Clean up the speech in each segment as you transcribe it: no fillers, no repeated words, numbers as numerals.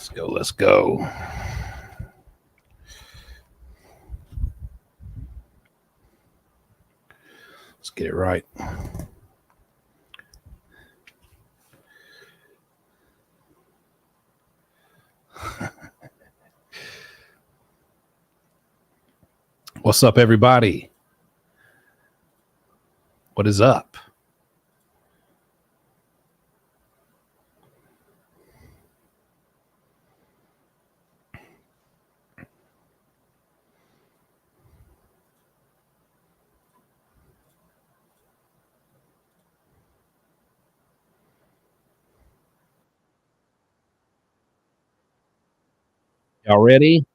Let's go. Let's go. Let's get it right. What's up, everybody? What is up? Y'all ready?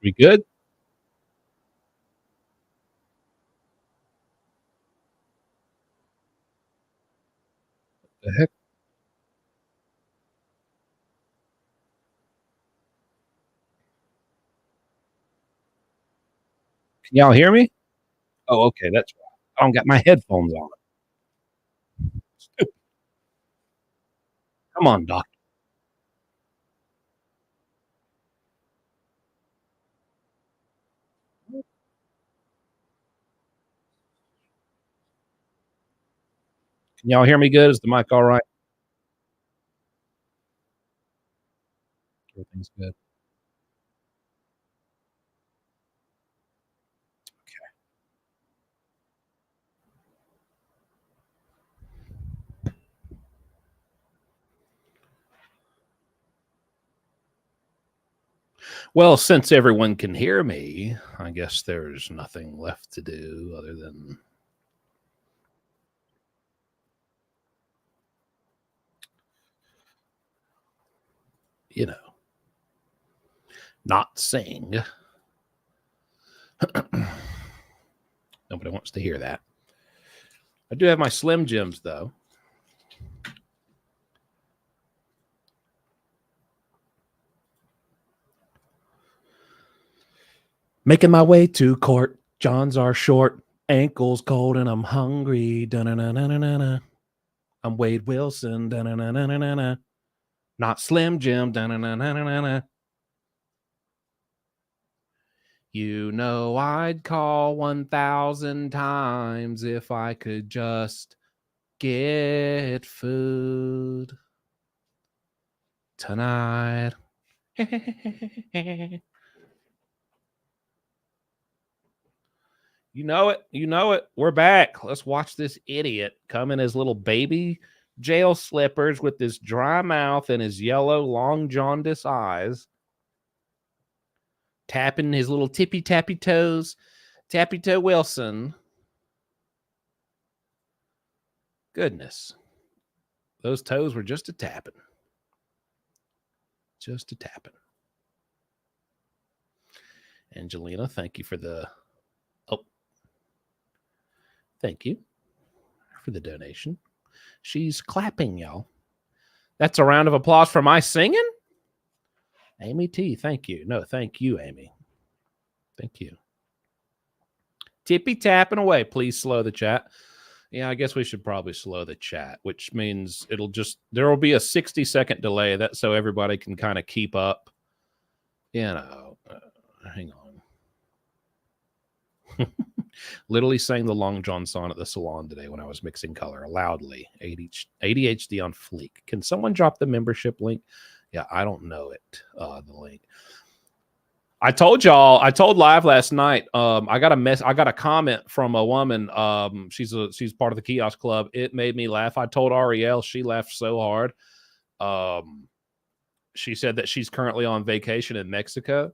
We good? The heck? Can y'all hear me? Oh, okay. That's right. I don't got my headphones on. Come on, Doc. Can y'all hear me good? Is the mic all right? Everything's good. Well, since everyone can hear me, I guess there's nothing left to do other than, you know, not sing. Nobody wants to hear that. I do have my Slim Jims, though. Making my way to court. Johns are short, ankles cold, and I'm hungry. Da-na-na-na-na-na. I'm Wade Wilson. Da-na-na-na-na-na. Not Slim Jim. Da-na-na-na-na-na. You know I'd call 1,000 times if I could just get food tonight. You know it. You know it. We're back. Let's watch this idiot come in his little baby jail slippers with this dry mouth and his yellow, long jaundiced eyes, tapping his little tippy tappy toes. Tappy toe Wilson. Goodness. Those toes were just a tapping. Just a tapping. Angelina, thank you for the... Oh. Thank you for the donation. She's clapping, y'all. That's a round of applause for my singing? Amy T, thank you. No, thank you, Amy. Thank you. Tippy tapping away. Please slow the chat. Yeah, I guess we should probably slow the chat, which means it'll just, there will be a 60-second delay that so everybody can kind of keep up. You know, hang on. Literally sang the Long John song at the salon today when I was mixing color loudly. ADHD on fleek. Can someone drop the membership link? Yeah, I don't know it. The link. I told y'all. I told live last night. I got a comment from a woman. She's part of the kiosk club. It made me laugh. I told Ariel. She laughed so hard. She said that she's currently on vacation in Mexico,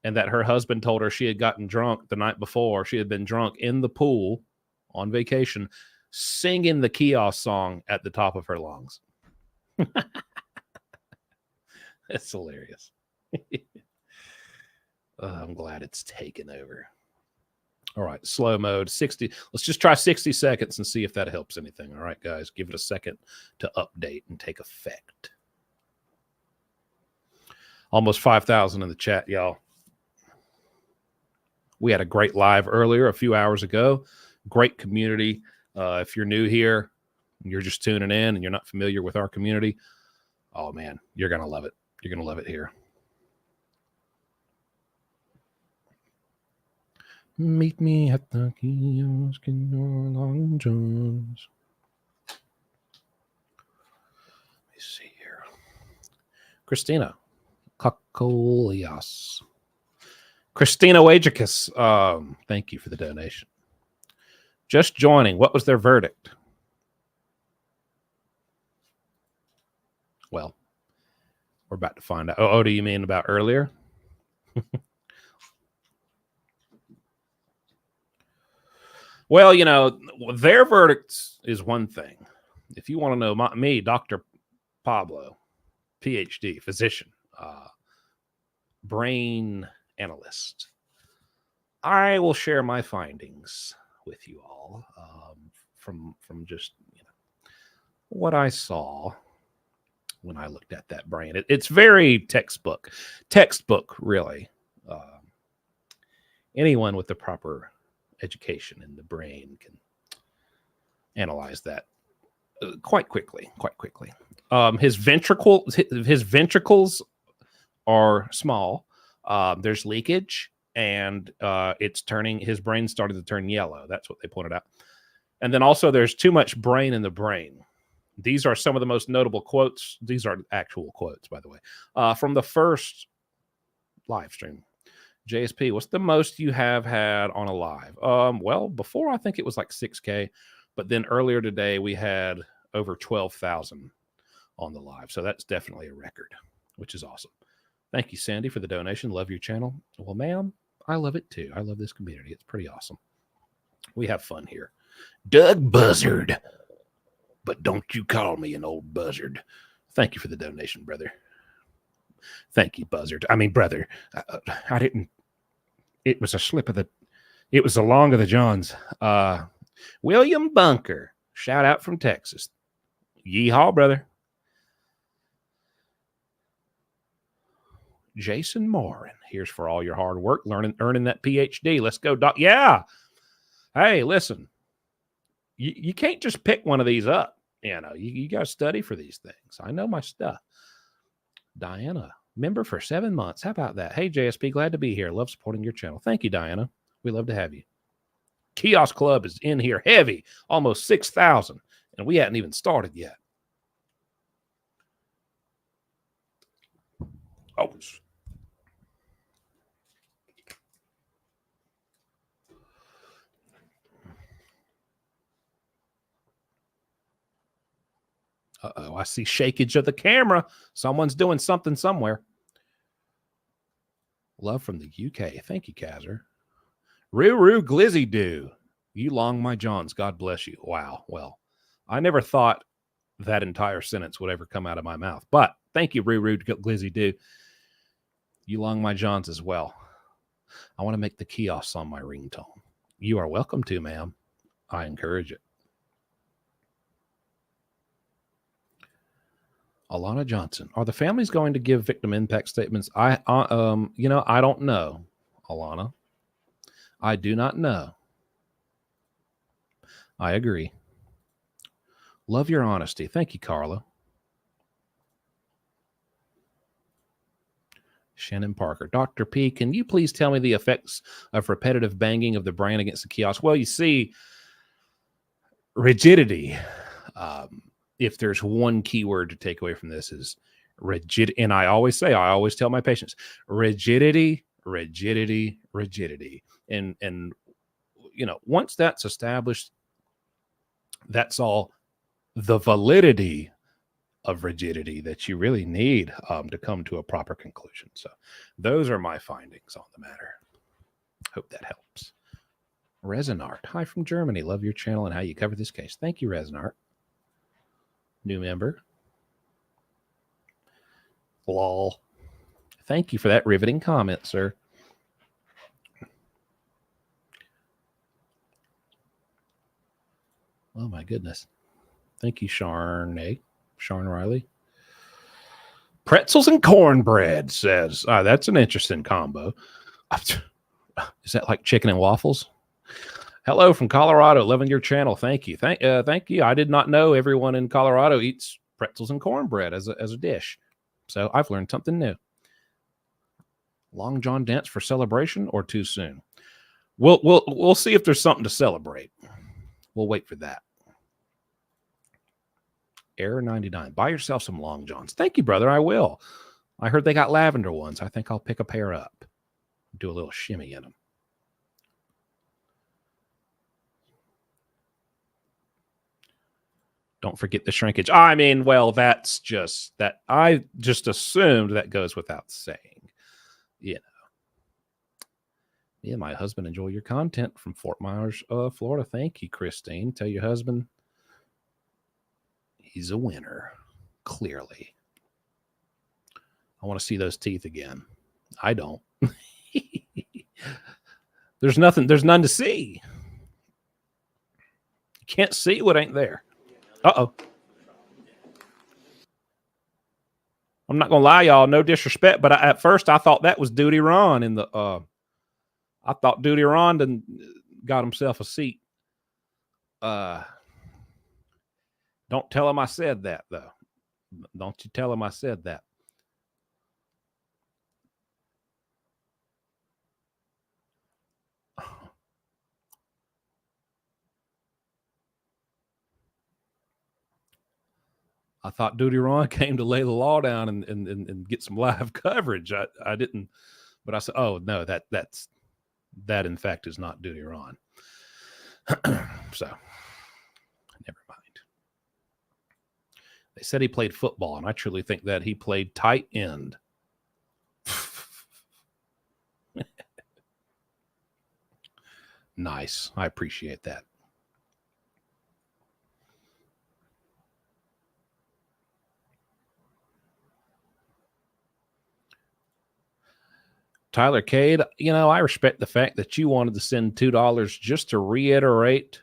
and that her husband told her she had gotten drunk the night before. She had been drunk in the pool on vacation, singing the kiosk song at the top of her lungs. It's hilarious. I'm glad it's taken over. All right, slow mode, 60. Let's just try 60 seconds and see if that helps anything. All right, guys, give it a second to update and take effect. Almost 5,000 in the chat, y'all. We had a great live earlier, a few hours ago. Great community. If you're new here, you're just tuning in and you're not familiar with our community, oh man, you're going to love it. You're going to love it here. Meet me at the kiosk in your Long John's. Let me see here. Christina Kakolias. Christina Wajicus. Thank you for the donation. Just joining. What was their verdict? Well, we're about to find out. Oh, do you mean about earlier? Well, you know, their verdict is one thing. If you want to know me, Dr. Pablo, PhD, physician, brain analyst, I will share my findings with you all from just what I saw when I looked at that brain. It's very textbook, really. Anyone with the proper education in the brain can analyze that quite quickly. His ventricles are small. There's leakage, and it's turning. His brain started to turn yellow. That's what they pointed out. And then also, there's too much brain in the brain. These are some of the most notable quotes. These are actual quotes, by the way, from the first live stream. JSP, what's the most you have had on a live? Well, before I think it was like 6K, but then earlier today we had over 12,000 on the live. So that's definitely a record, which is awesome. Thank you, Sandy, for the donation. Love your channel. Well, ma'am, I love it too. I love this community. It's pretty awesome. We have fun here. Doug Buzzard, but don't you call me an old buzzard. Thank you for the donation, brother. Thank you, Buzzard. I mean, brother. I didn't. It was a slip of the. It was a long of the Johns. William Bunker, shout out from Texas. Yeehaw, brother. Jason Morin, here's for all your hard work, earning that PhD. Let's go, Doc. Yeah. Hey, listen. You can't just pick one of these up. You know, you got to study for these things. I know my stuff. Diana, member for 7 months. How about that? Hey, JSP, glad to be here. Love supporting your channel. Thank you, Diana. We love to have you. Kiosk Club is in here heavy, almost 6,000, and we hadn't even started yet. Oh. Uh-oh, I see shakeage of the camera. Someone's doing something somewhere. Love from the UK. Thank you, Kazzer. Roo Glizzy Doo. You long my Johns. God bless you. Wow. Well, I never thought that entire sentence would ever come out of my mouth. But thank you, Roo Glizzy Doo. You long my Johns as well. I want to make the kiosks on my ringtone. You are welcome to, ma'am. I encourage it. Alana Johnson, are the families going to give victim impact statements? I don't know, Alana. I do not know. I agree. Love your honesty. Thank you, Carla. Shannon Parker. Dr. P, can you please tell me the effects of repetitive banging of the brain against the kiosk? Well, you see, rigidity. If there's one key word to take away from this is rigid. And I always tell my patients, rigidity. And once that's established, that's all the validity of rigidity that you really need to come to a proper conclusion. So those are my findings on the matter. Hope that helps. Resinart, hi from Germany. Love your channel and how you cover this case. Thank you, Resinart. New member. Lol. Thank you for that riveting comment, sir. Oh, my goodness. Thank you, Sharn Riley. Pretzels and cornbread, says. That's an interesting combo. Is that like chicken and waffles? Hello from Colorado, loving your channel. Thank you. Thank you. I did not know everyone in Colorado eats pretzels and cornbread as a dish. So I've learned something new. Long John dance for celebration or too soon? We'll see if there's something to celebrate. We'll wait for that. Error 99. Buy yourself some Long Johns. Thank you, brother. I will. I heard they got lavender ones. I think I'll pick a pair up. Do a little shimmy in them. Don't forget the shrinkage. I mean, well, that's just that. I just assumed that goes without saying. You know. Yeah, my husband enjoy your content from Fort Myers, Florida. Thank you, Christine. Tell your husband he's a winner, clearly. I want to see those teeth again. I don't. There's none to see. You can't see what ain't there. Uh-oh. I'm not going to lie, y'all. No disrespect, but at first I thought that was Duty Ron in the... I thought Duty Ron got himself a seat. Don't tell him I said that, though. Don't you tell him I said that. I thought Duty Ron came to lay the law down and get some live coverage. I didn't, but I said, oh no, that in fact is not Duty Ron. So never mind. They said he played football, and I truly think that he played tight end. Nice. I appreciate that. Tyler Cade, I respect the fact that you wanted to send $2 just to reiterate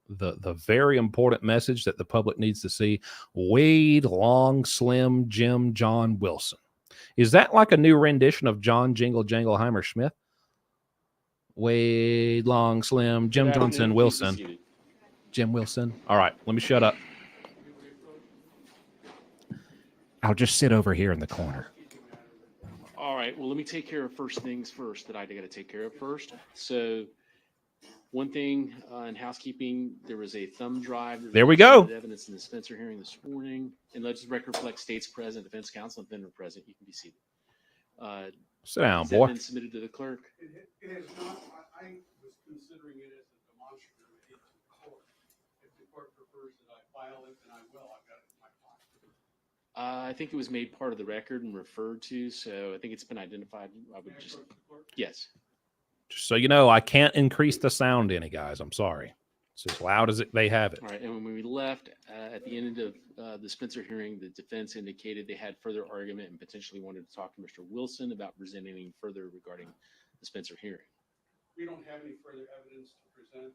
the very important message that the public needs to see. Wade, Long, Slim, Jim, John, Wilson. Is that like a new rendition of John Jingle Jangleheimer Smith? Wade, Long, Slim, Jim Johnson, Wilson. Jim Wilson. All right, let me shut up. I'll just sit over here in the corner. All right, well, let me take care of first things first that I got to take care of first. So one thing in housekeeping, there was a thumb drive. There we go. Evidence in the Spencer hearing this morning. And let's record reflect states present, defense counsel, and defendant present. You can be seated. Sit down, has boy. That been submitted to the clerk? It has not. I was considering it as a demonstrative aid to the court. If the court prefers that I file it, then I will. I've got it in my file. I think it was made part of the record and referred to, so I think it's been identified. I would just, yes. Just so you know, I can't increase the sound any, guys. I'm sorry. It's as loud as they have it. All right, and when we left at the end of the Spencer hearing, the defense indicated they had further argument and potentially wanted to talk to Mr. Wilson about presenting anything further regarding the Spencer hearing. We don't have any further evidence to present.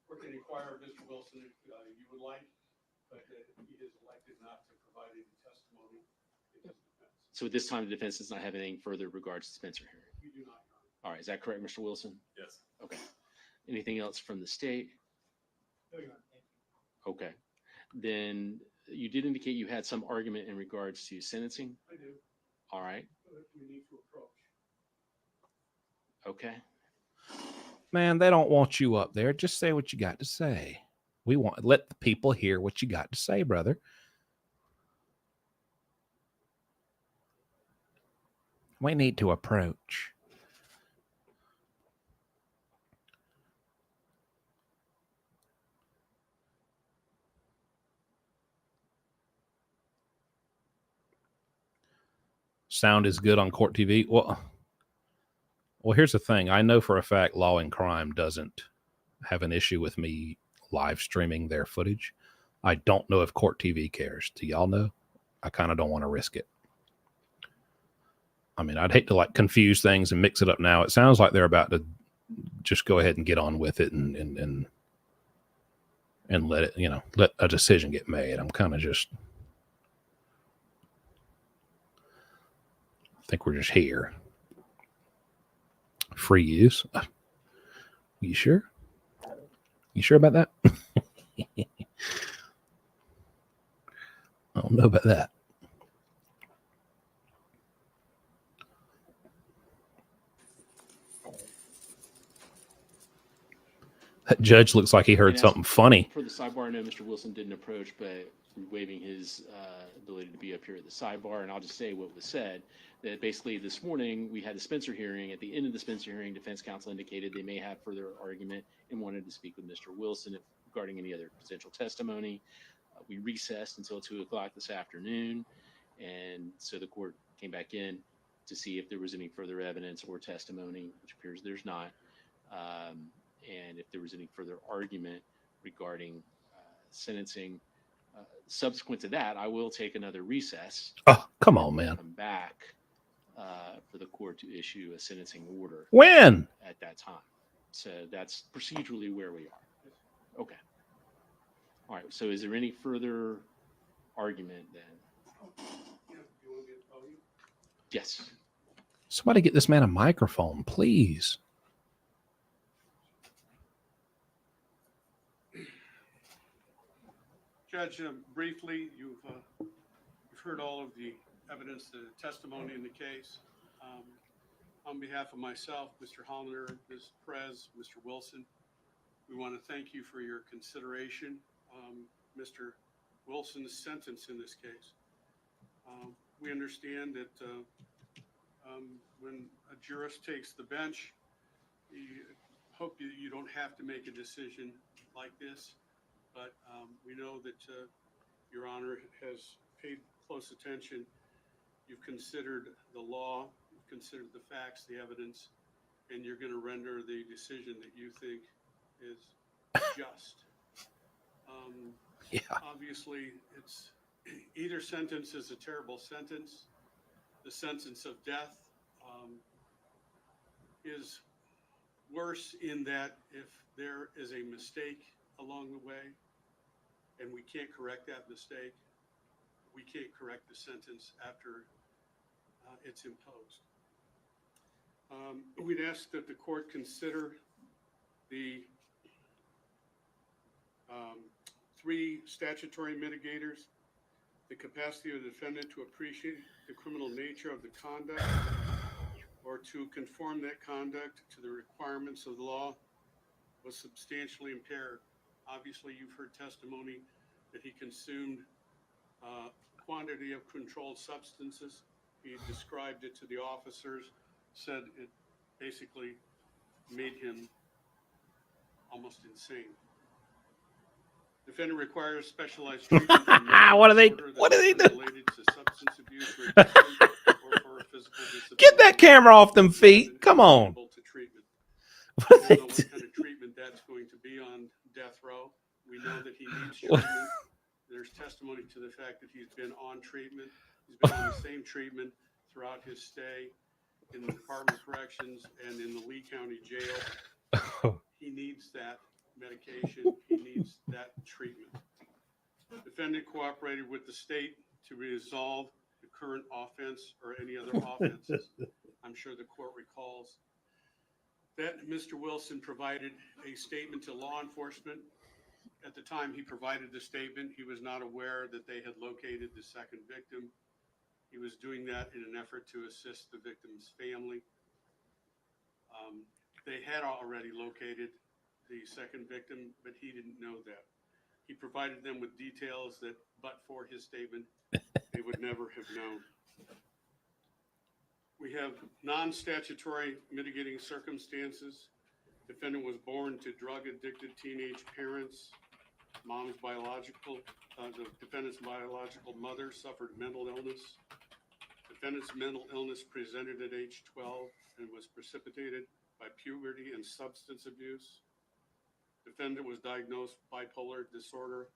We can inquire of Mr. Wilson if you would like, but he has elected not to provide any testimony in his defense. So at this time, the defense does not have anything further regards to Spencer hearing. We do not. All right, is that correct, Mr. Wilson? Yes. Okay. Anything else from the state? No, Your Honor. Okay. Then you did indicate you had some argument in regards to sentencing. I do. All right. We need to approach. Okay. Man, they don't want you up there. Just say what you got to say. Let the people hear what you got to say, brother. We need to approach. Sound is good on Court TV. Well, here's the thing. I know for a fact Law and Crime doesn't have an issue with me live streaming their footage. I don't know if Court TV cares. Do y'all know? I kind of don't want to risk it. I mean, I'd hate to confuse things and mix it up now. It sounds like they're about to just go ahead and get on with it and let it, let a decision get made. I'm kind of just, I think we're just here. Free use. You sure? You sure about that? I don't know about that. That judge looks like he heard And as something funny. For the sidebar, I know Mr. Wilson didn't approach, but waiving his ability to be up here at the sidebar. And I'll just say what was said, that basically this morning we had the Spencer hearing. At the end of the Spencer hearing, defense counsel indicated they may have further argument and wanted to speak with Mr. Wilson regarding any other potential testimony. We recessed until 2:00 this afternoon. And so the court came back in to see if there was any further evidence or testimony, which appears there's not. And if there was any further argument regarding sentencing. Subsequent to that, I will take another recess. Oh, come on, man. Come back for the court to issue a sentencing order. When? At that time. So that's procedurally where we are. Okay. All right. So is there any further argument then? Yes. Somebody get this man a microphone, please. Judge, briefly, you've heard all of the evidence, the testimony in the case. On behalf of myself, Mr. Hollander, Ms. Perez, Mr. Wilson, we want to thank you for your consideration. Mr. Wilson's sentence in this case. We understand that when a jurist takes the bench, we hope you don't have to make a decision like this. But we know that Your Honor has paid close attention. You've considered the law, you've considered the facts, the evidence, and you're going to render the decision that you think is just. Yeah. Obviously, it's either sentence is a terrible sentence. The sentence of death is worse in that if there is a mistake along the way, and we can't correct that mistake, we can't correct the sentence after it's imposed. We'd ask that the court consider the 3 statutory mitigators, the capacity of the defendant to appreciate the criminal nature of the conduct or to conform that conduct to the requirements of the law was substantially impaired. Obviously, you've heard testimony that he consumed quantity of controlled substances. He described it to the officers, said it basically made him almost insane. Defendant requires specialized treatment. What are they doing? Related to substance abuse or addiction or for a physical disability. Get that camera off them feet. Come on. To treatment. What are We they don't know what doing? kind of treatment that's going to be on death row. We know that he needs treatment. There's testimony to the fact that he's been on treatment. He's been on the same treatment throughout his stay in the Department of Corrections and in the Lee County Jail. He needs that medication. He needs that treatment. Defendant cooperated with the state to resolve the current offense or any other offenses. I'm sure the court recalls that Mr. Wilson provided a statement to law enforcement. At the time he provided the statement, he was not aware that they had located the second victim. He was doing that in an effort to assist the victim's family. They had already located the second victim, but he didn't know that. He provided them with details that, but for his statement, they would never have known. We have non-statutory mitigating circumstances. Defendant was born to drug-addicted teenage parents. The defendant's biological mother suffered mental illness. Defendant's mental illness presented at age 12 and was precipitated by puberty and substance abuse. Defendant was diagnosed bipolar disorder,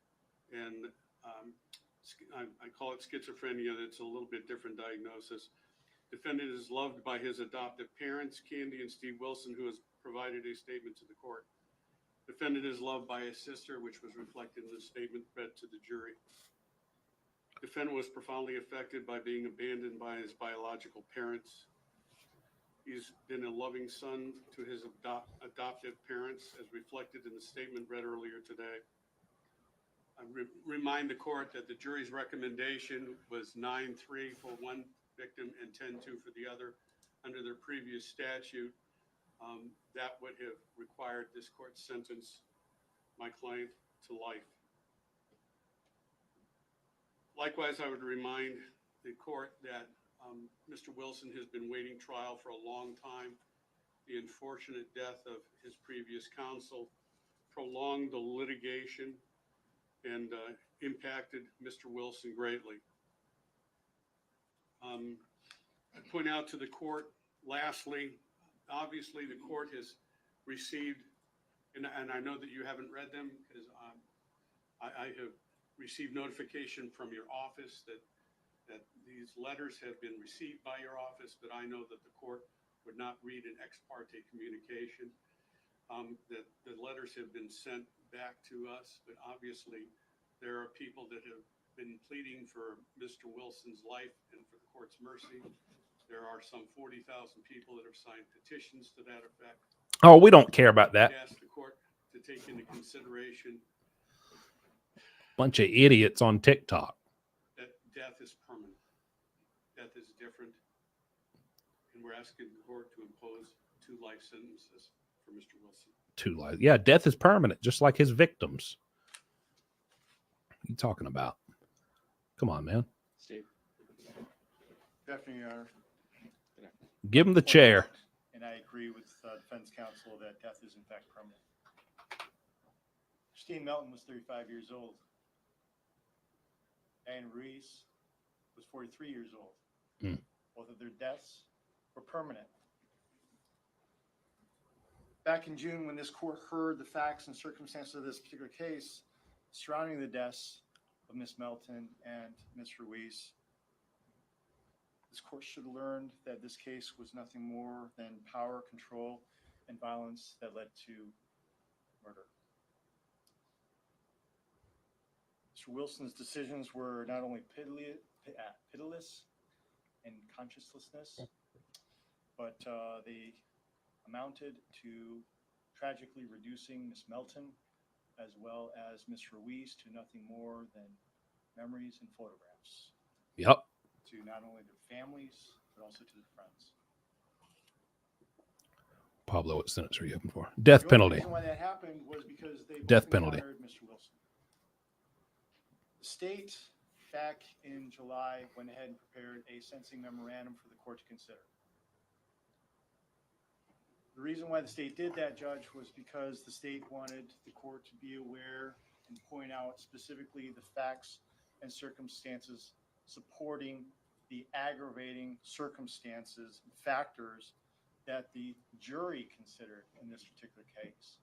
and I call it schizophrenia. That's a little bit different diagnosis. Defendant is loved by his adoptive parents, Candy and Steve Wilson, who has provided a statement to the court. Defendant is loved by his sister, which was reflected in the statement read to the jury. Defendant was profoundly affected by being abandoned by his biological parents. He's been a loving son to his adoptive parents, as reflected in the statement read earlier today. I remind the court that the jury's recommendation was 9-3 for one victim and 10-2 for the other. Under their previous statute, that would have required this court sentence my client to life. Likewise, I would remind the court that Mr. Wilson has been waiting trial for a long time. The unfortunate death of his previous counsel prolonged the litigation and impacted Mr. Wilson greatly. I point out to the court, lastly, obviously the court has received, and I know that you haven't read them because I have received notification from your office that these letters have been received by your office, but I know that the court would not read an ex parte communication. That the letters have been sent back to us, but obviously there are people that have been pleading for Mr. Wilson's life and for the court's mercy. There are some 40,000 people that have signed petitions to that effect. Oh, we don't care about that. I ask the court to take into consideration Bunch of idiots on TikTok. that death is permanent. Death is different. And we're asking the court to impose 2 life sentences for Mr. Wilson. 2 lives. Yeah, death is permanent, just like his victims. What are you talking about? Come on, man. Steve. Definitely, Your Honor. Give him the chair. And I agree with defense counsel that death is in fact permanent. Christine Melton was 35 years old. Diane Ruiz was 43 years old. Mm. Both of their deaths were permanent. Back in June, when this court heard the facts and circumstances of this particular case surrounding the deaths of Ms. Melton and Ms. Ruiz, this court should have learned that this case was nothing more than power, control, and violence that led to murder. Mr. Wilson's decisions were not only pitiless and consciencelessness, but they amounted to tragically reducing Ms. Melton as well as Ms. Ruiz to nothing more than memories and photographs. Yep. To not only their families, but also to their friends. Pablo, what sentence are you hoping for? Death The only penalty. reason why that happened was because they Death both penalty. encountered Mr. Wilson. The state, back in July, went ahead and prepared a sentencing memorandum for the court to consider. The reason why the state did that, Judge, was because the state wanted the court to be aware and point out specifically the facts and circumstances supporting the aggravating circumstances and factors that the jury considered in this particular case,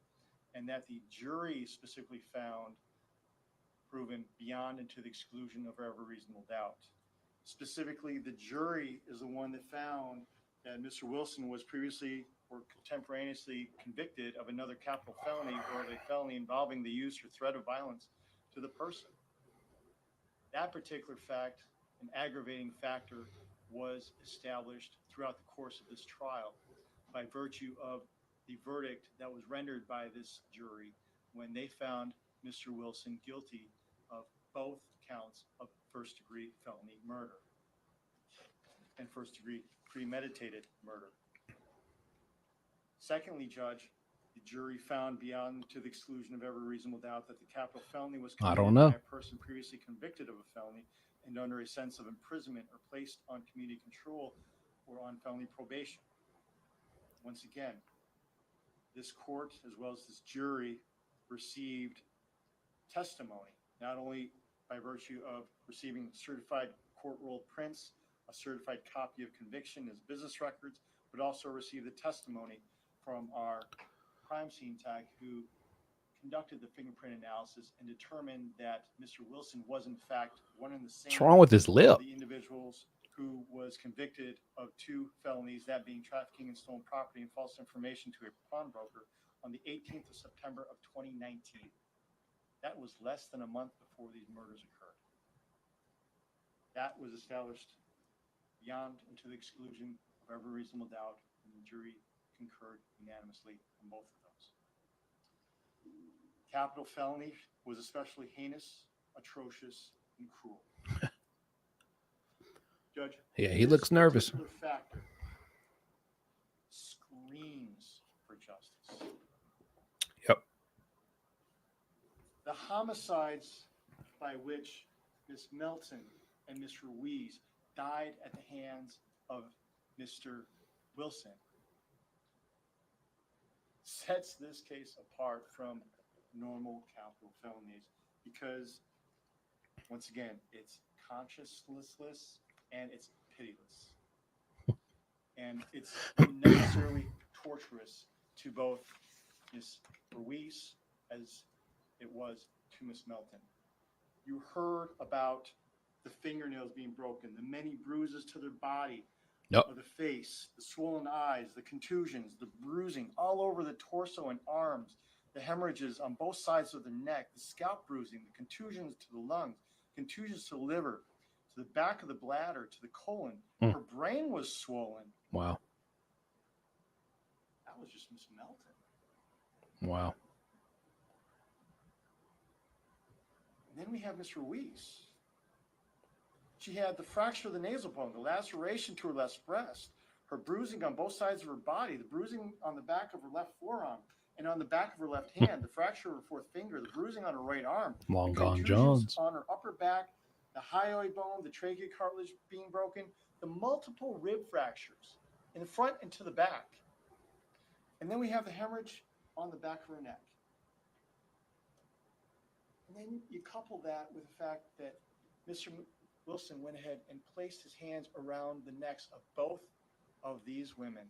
and that the jury specifically found proven beyond and to the exclusion of every reasonable doubt. Specifically, the jury is the one that found that Mr. Wilson was previously or contemporaneously convicted of another capital felony or of a felony involving the use or threat of violence to the person. That particular fact, an aggravating factor, was established throughout the course of this trial by virtue of the verdict that was rendered by this jury when they found Mr. Wilson guilty of both counts of first-degree felony murder and first-degree premeditated murder. Secondly, Judge, the jury found beyond to the exclusion of every reasonable doubt that the capital felony was committed by a person previously convicted of a felony and under a sense of imprisonment or placed on community control or on felony probation. Once again, this court, as well as this jury, received testimony, not only by virtue of receiving certified court roll prints, a certified copy of conviction as business records, but also received the testimony from our crime scene tech who conducted the fingerprint analysis and determined that Mr. Wilson was in fact one and the same. What's wrong with his lip? The individuals who was convicted of 2 felonies, that being trafficking in stolen property and false information to a pawnbroker on the 18th of September of 2019. That was less than a month before these murders occurred. That was established beyond and to the exclusion of every reasonable doubt, and the jury concurred unanimously on both of those. Capital felony was especially heinous, atrocious, and cruel. Judge, Yeah, he this looks nervous. particular factor screams for justice. Yep. The homicides by which Miss Melton and Miss Ruiz died at the hands of Mr. Wilson sets this case apart from normal capital felonies because, once again, it's conscienceless and it's pitiless. And it's unnecessarily torturous to both Miss Ruiz as it was to Miss Melton. You heard about the fingernails being broken, the many bruises to their body, Yep. of the face, the swollen eyes, the contusions, the bruising all over the torso and arms, the hemorrhages on both sides of the neck, the scalp bruising, the contusions to the lungs, contusions to the liver, to the back of the bladder, to the colon. Her brain was swollen. Wow. That was just Miss Melton. Wow. And then we have Miss Ruiz. She had the fracture of the nasal bone, the laceration to her left breast, her bruising on both sides of her body, the bruising on the back of her left forearm and on the back of her left hand, the fracture of her fourth finger, the bruising on her right arm, Long the gone contusions Jones. on her upper back, the hyoid bone, the trachea cartilage being broken, the multiple rib fractures in the front and to the back. And then we have the hemorrhage on the back of her neck. And then you couple that with the fact that Mr. Wilson went ahead and placed his hands around the necks of both of these women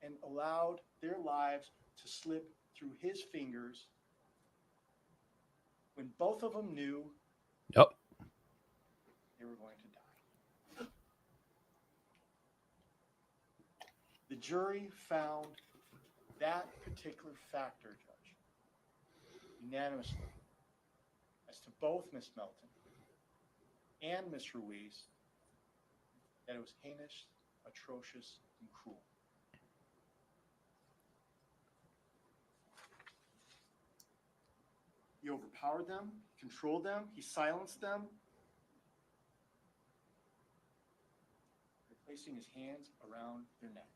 and allowed their lives to slip through his fingers when both of them knew Yep. they were going to die. The jury found that particular factor, Judge, unanimously as to both Miss Melton and Miss Ruiz, that it was heinous, atrocious, and cruel. He overpowered them, controlled them, he silenced them by placing his hands around their neck.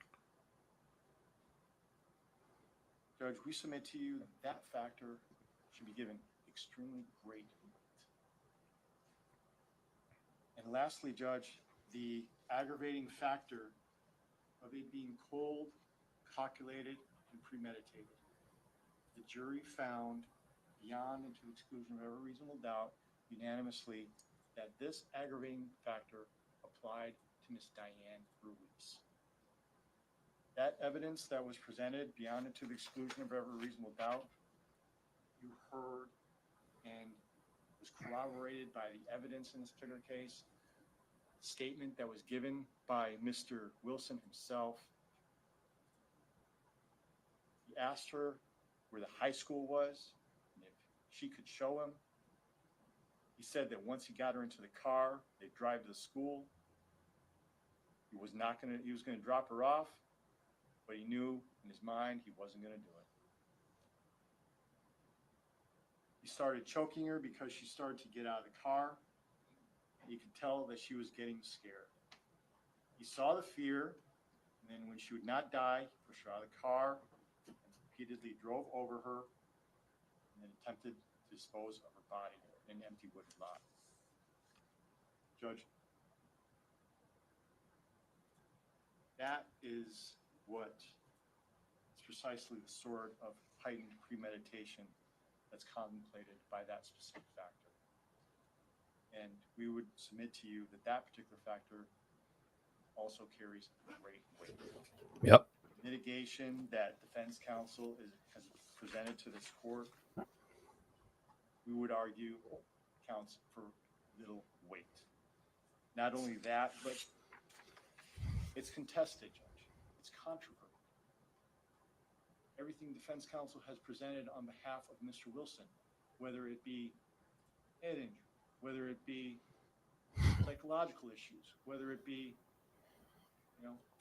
Judge, we submit to you that factor should be given extremely great weight. And lastly, Judge, the aggravating factor of it being cold, calculated, and premeditated. The jury found, beyond and to the exclusion of every reasonable doubt, unanimously, that this aggravating factor applied to Miss Diane Ruiz. That evidence that was presented, beyond and to the exclusion of every reasonable doubt, you heard and was corroborated by the evidence in this particular case, statement that was given by Mr. Wilson himself. He asked her where the high school was and if she could show him. He said that once he got her into the car, they'd drive to the school. He was going to drop her off, but he knew in his mind he wasn't going to do it. He started choking her because she started to get out of the car. You could tell that she was getting scared. He saw the fear, and then when she would not die, he pushed her out of the car and repeatedly drove over her and then attempted to dispose of her body in an empty wooded lot. Judge, that is precisely the sort of heightened premeditation that's contemplated by that specific factor. And we would submit to you that that particular factor also carries great weight. Yep. Mitigation that defense counsel has presented to this court, we would argue, counts for little weight. Not only that, but it's contested, Judge. It's controversial. Everything defense counsel has presented on behalf of Mr. Wilson, whether it be head injury, whether it be psychological issues, whether it be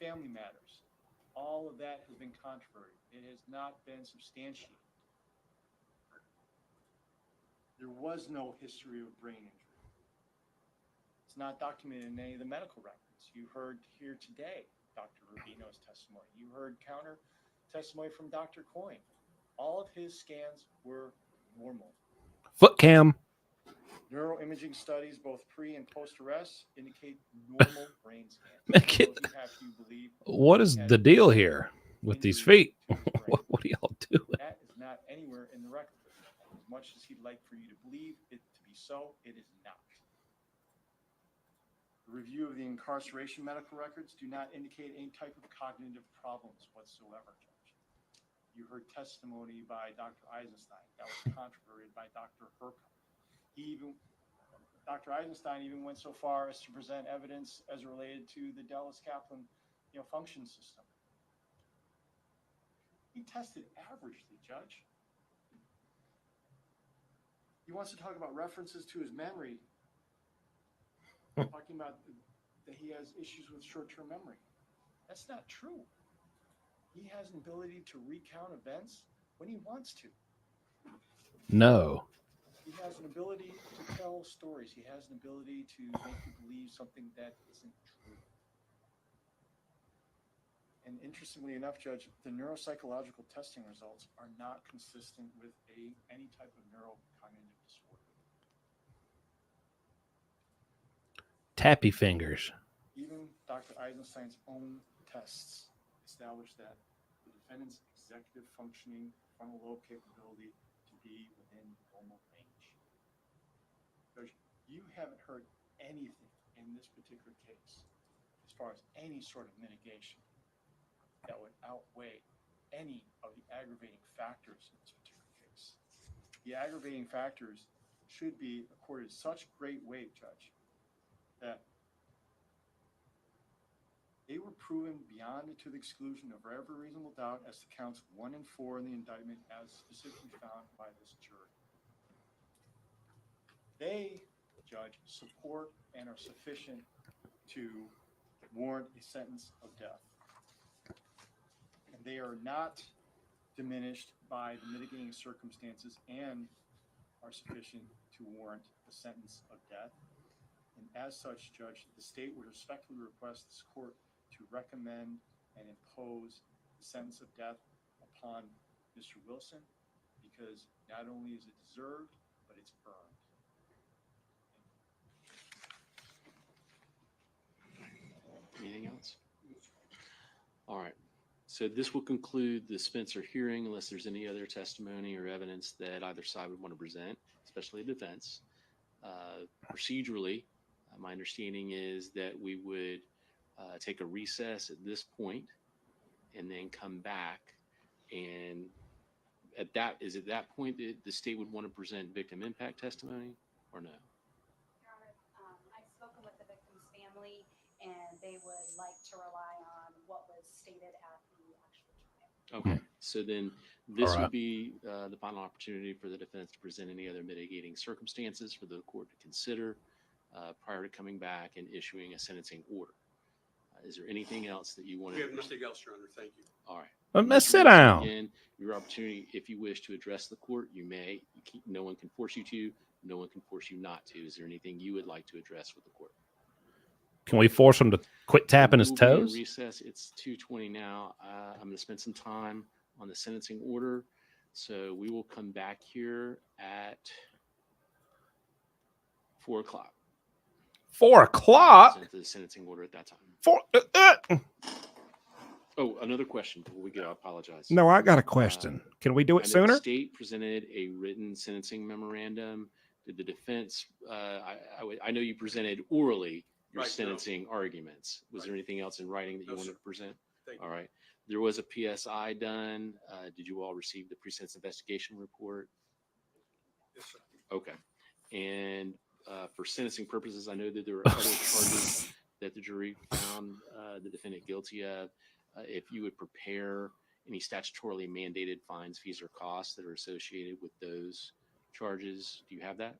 family matters. All of that has been controverted. It has not been substantiated. There was no history of brain injury. It's not documented in any of the medical records. You heard here today Dr. Rubino's testimony. You heard counter testimony from Dr. Coyne. All of his scans were normal. Foot cam. Neuroimaging studies, both pre and post arrest, indicate normal brain scans. Make it- So he have to believe What is the deal here with these feet? What are y'all doing? that is not anywhere in the record. As much as he'd like for you to believe it to be so, it is not. The review of the incarceration medical records do not indicate any type of cognitive problems whatsoever, Judge. You heard testimony by Dr. Eisenstein that was controverted by Dr. Hercom. Dr. Eisenstein even went so far as to present evidence as related to the Dallas Kaplan, function system. He tested averagely, Judge. He wants to talk about references to his memory, talking about that he has issues with short-term memory. That's not true. He has an ability to recount events when he wants to. No. He has an ability to tell stories. He has an ability to make you believe something that isn't true. And interestingly enough, Judge, the neuropsychological testing results are not consistent with any type of neurocognitive disorder. Tappy fingers. Even Dr. Eisenstein's own tests establish that the defendant's executive functioning frontal lobe capability to be within normal range. Judge, you haven't heard anything in this particular case as far as any sort of mitigation that would outweigh any of the aggravating factors in this particular case. The aggravating factors should be accorded such great weight, Judge, that they were proven beyond and to the exclusion of every reasonable doubt as to counts 1 and 4 in the indictment as specifically found by this jury. They, Judge, support and are sufficient to warrant a sentence of death. And they are not diminished by the mitigating circumstances and are sufficient to warrant a sentence of death. And as such, Judge, the state would respectfully request this court to recommend and impose the sentence of death upon Mr. Wilson, because not only is it deserved, but it's earned. Anything else? All right. So this will conclude the Spencer hearing unless there's any other testimony or evidence that either side would want to present, especially the defense. Procedurally, my understanding is that we would take a recess at this point and then come back. And at that point that the state would want to present victim impact testimony or no? Your Honor, I've spoken with the victim's family, and they would like to rely on what was stated at the actual trial. Okay, so then this All right. would be the final opportunity for the defense to present any other mitigating circumstances for the court to consider prior to coming back and issuing a sentencing order. Is there anything else that you want We to? have nothing else, Your Honor. Thank you. All right. Let's sit down. Again, your opportunity, if you wish to address the court, you may. No one can force you to. No one can force you not to. Is there anything you would like to address with the court? Can we force him to quit tapping his We'll be in toes? Recess. It's 2:20 now. I'm going to spend some time on the sentencing order. So we will come back here at 4 o'clock. 4 o'clock? Present the sentencing order at that time. 4. Oh, another question before we get. I apologize. No, I got a question. Can we do I it know the sooner? state presented a written sentencing memorandum. Did the defense? I know you presented orally your Right, no. sentencing arguments. Was there Right. anything else in writing that you No, wanted sir. to present? Thank you. All right. There was a PSI done. Did you all receive the pre-sentence investigation report? Yes, sir. Okay. And for sentencing purposes, I know that there were other charges that the jury found the defendant guilty of. If you would prepare any statutorily mandated fines, fees, or costs that are associated with those charges, do you have that?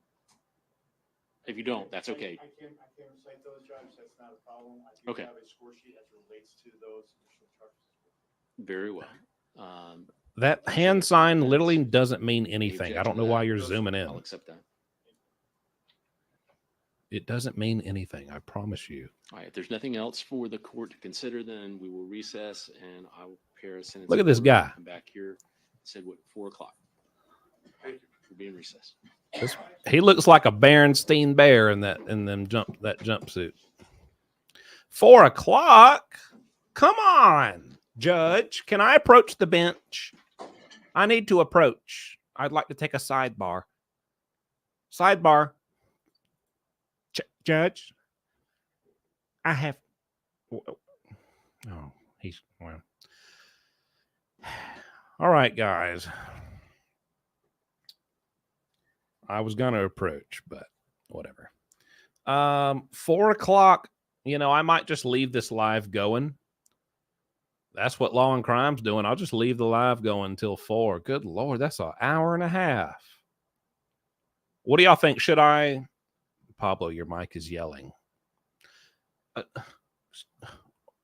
If you don't, that's okay. I can recite those, Judge. That's not a problem. I do Okay. have a score sheet as it relates to those initial charges. Very well. That hand sign literally doesn't mean anything. I don't know why you're No, sir. zooming in. I'll accept that. It doesn't mean anything. I promise you. All right. If there's nothing else for the court to consider, then we will recess and I will prepare a sentence. Look at this guy. Come back here. Said what? 4 o'clock. Thank you. We'll be in recess. He looks like a Berenstein bear in that jumpsuit. 4 o'clock? Come on, Judge. Can I approach the bench? I need to approach. I'd like to take a sidebar. Sidebar. Judge, I have. Oh, he's well. All right, guys. I was gonna approach, but whatever. 4 o'clock. I might just leave this live going. That's what Law and Crime's doing. I'll just leave the live going until 4. Good Lord, that's an hour and a half. What do y'all think? Should I? Pablo, your mic is yelling.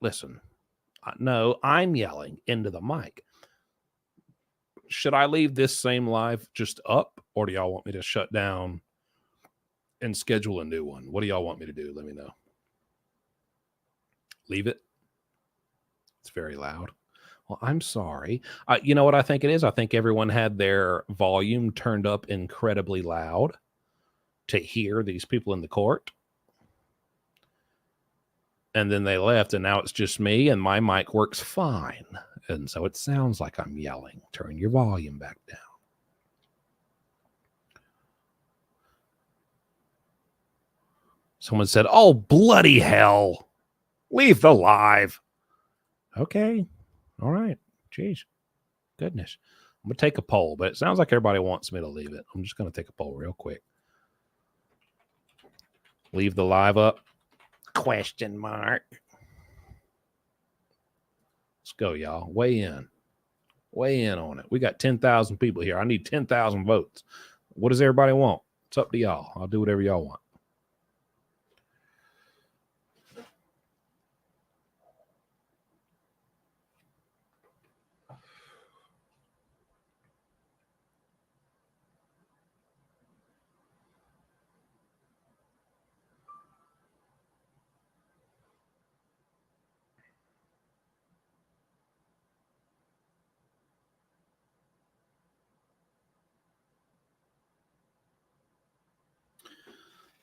Listen, no, I'm yelling into the mic. Should I leave this same live just up, or do y'all want me to shut down and schedule a new one? What do y'all want me to do? Let me know. Leave it. It's very loud. Well, I'm sorry. You know what I think it is? I think everyone had their volume turned up incredibly loud to hear these people in the court. And then they left, and now it's just me, and my mic works fine. And so it sounds like I'm yelling. Turn your volume back down. Someone said, oh, bloody hell. Leave the live. Okay. All right. Jeez. Goodness. I'm going to take a poll, but it sounds like everybody wants me to leave it. I'm just going to take a poll real quick. Leave the live up? Question mark. Let's go, y'all. Weigh in. Weigh in on it. We got 10,000 people here. I need 10,000 votes. What does everybody want? It's up to y'all. I'll do whatever y'all want.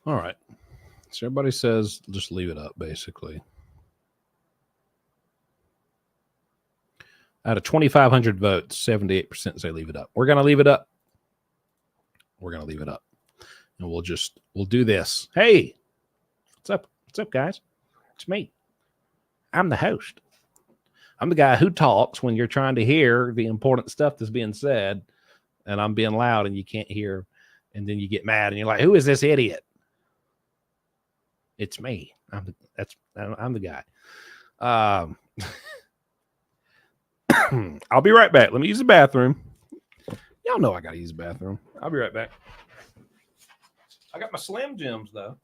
All right. So everybody says just leave it up, basically. Out of 2,500 votes, 78% say leave it up. We're going to leave it up. We're going to leave it up. And we'll do this. Hey, what's up? What's up, guys? It's me. I'm the host. I'm the guy who talks when you're trying to hear the important stuff that's being said, and I'm being loud and you can't hear, and then you get mad and you're like, who is this idiot? It's me. I'm the guy. I'll be right back. Let me use the bathroom. Y'all know I got to use the bathroom. I'll be right back. I got my Slim Jims, though.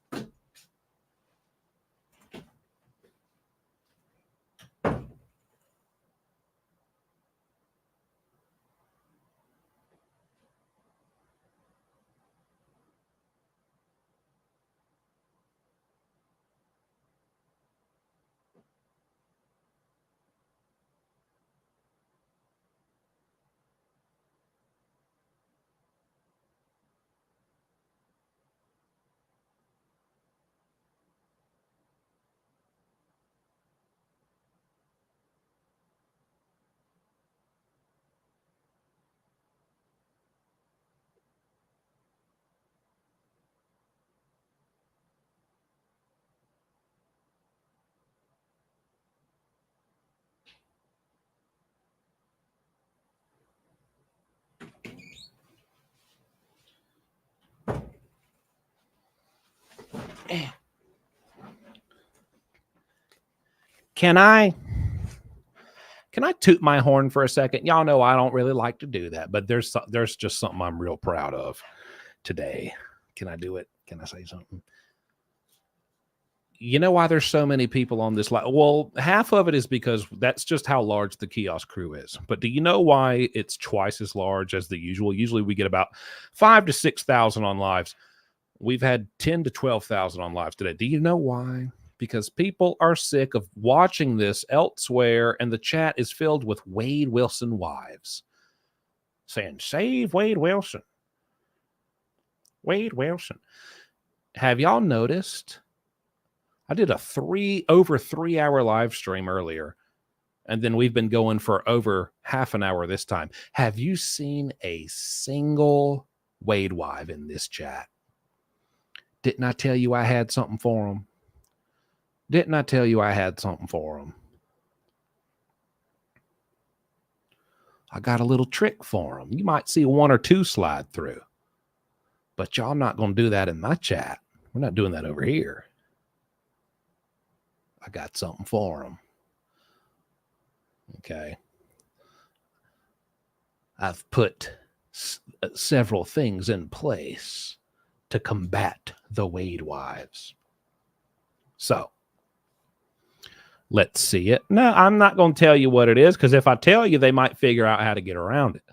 Can I toot my horn for a second? Y'all know I don't really like to do that, but there's just something I'm real proud of today. Can I do it? Can I say something? You know why there's so many people on this line? Well, half of it is because that's just how large the kiosk crew is. But do you know why it's twice as large as the usual? Usually we get about 5,000 to 6,000 on lives. We've had 10,000 to 12,000 on lives today. Do you know why? Because people are sick of watching this elsewhere, and the chat is filled with Wade Wilson wives saying, "Save Wade Wilson. Wade Wilson." Have y'all noticed? I did a over 3 hour live stream earlier, and then we've been going for over half an hour this time. Have you seen a single Wade wife in this chat? Didn't I tell you I had something for them? Didn't I tell you I had something for them? I got a little trick for them. You might see one or two slide through, but y'all not going to do that in my chat. We're not doing that over here. I got something for them. Okay. I've put several things in place to combat the Wade wives. So, let's see it. No, I'm not going to tell you what it is, because if I tell you, they might figure out how to get around it.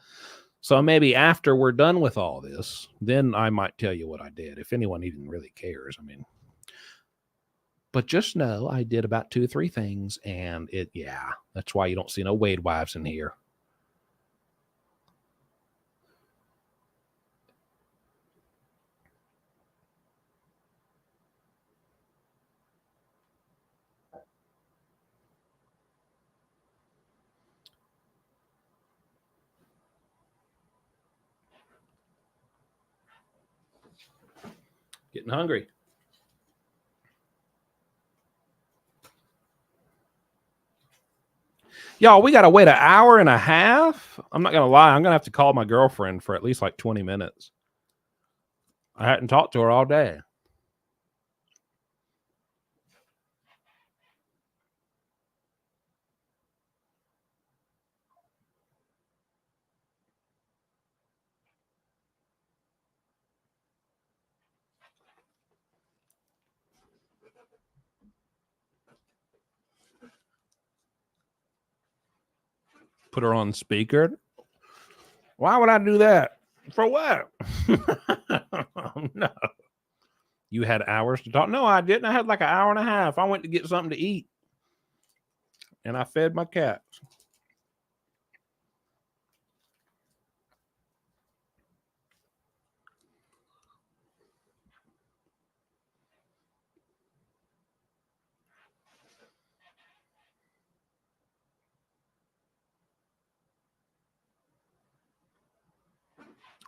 So maybe after we're done with all this, then I might tell you what I did, if anyone even really cares. I mean, but just know I did about 2 or 3 things, and that's why you don't see no Wade wives in here. Getting hungry. Y'all, we got to wait an hour and a half. I'm not going to lie. I'm going to have to call my girlfriend for at least like 20 minutes. I hadn't talked to her all day. Put her on speaker. Why would I do that? For what? No. You had hours to talk? No, I didn't. I had like an hour and a half. I went to get something to eat, and I fed my cats.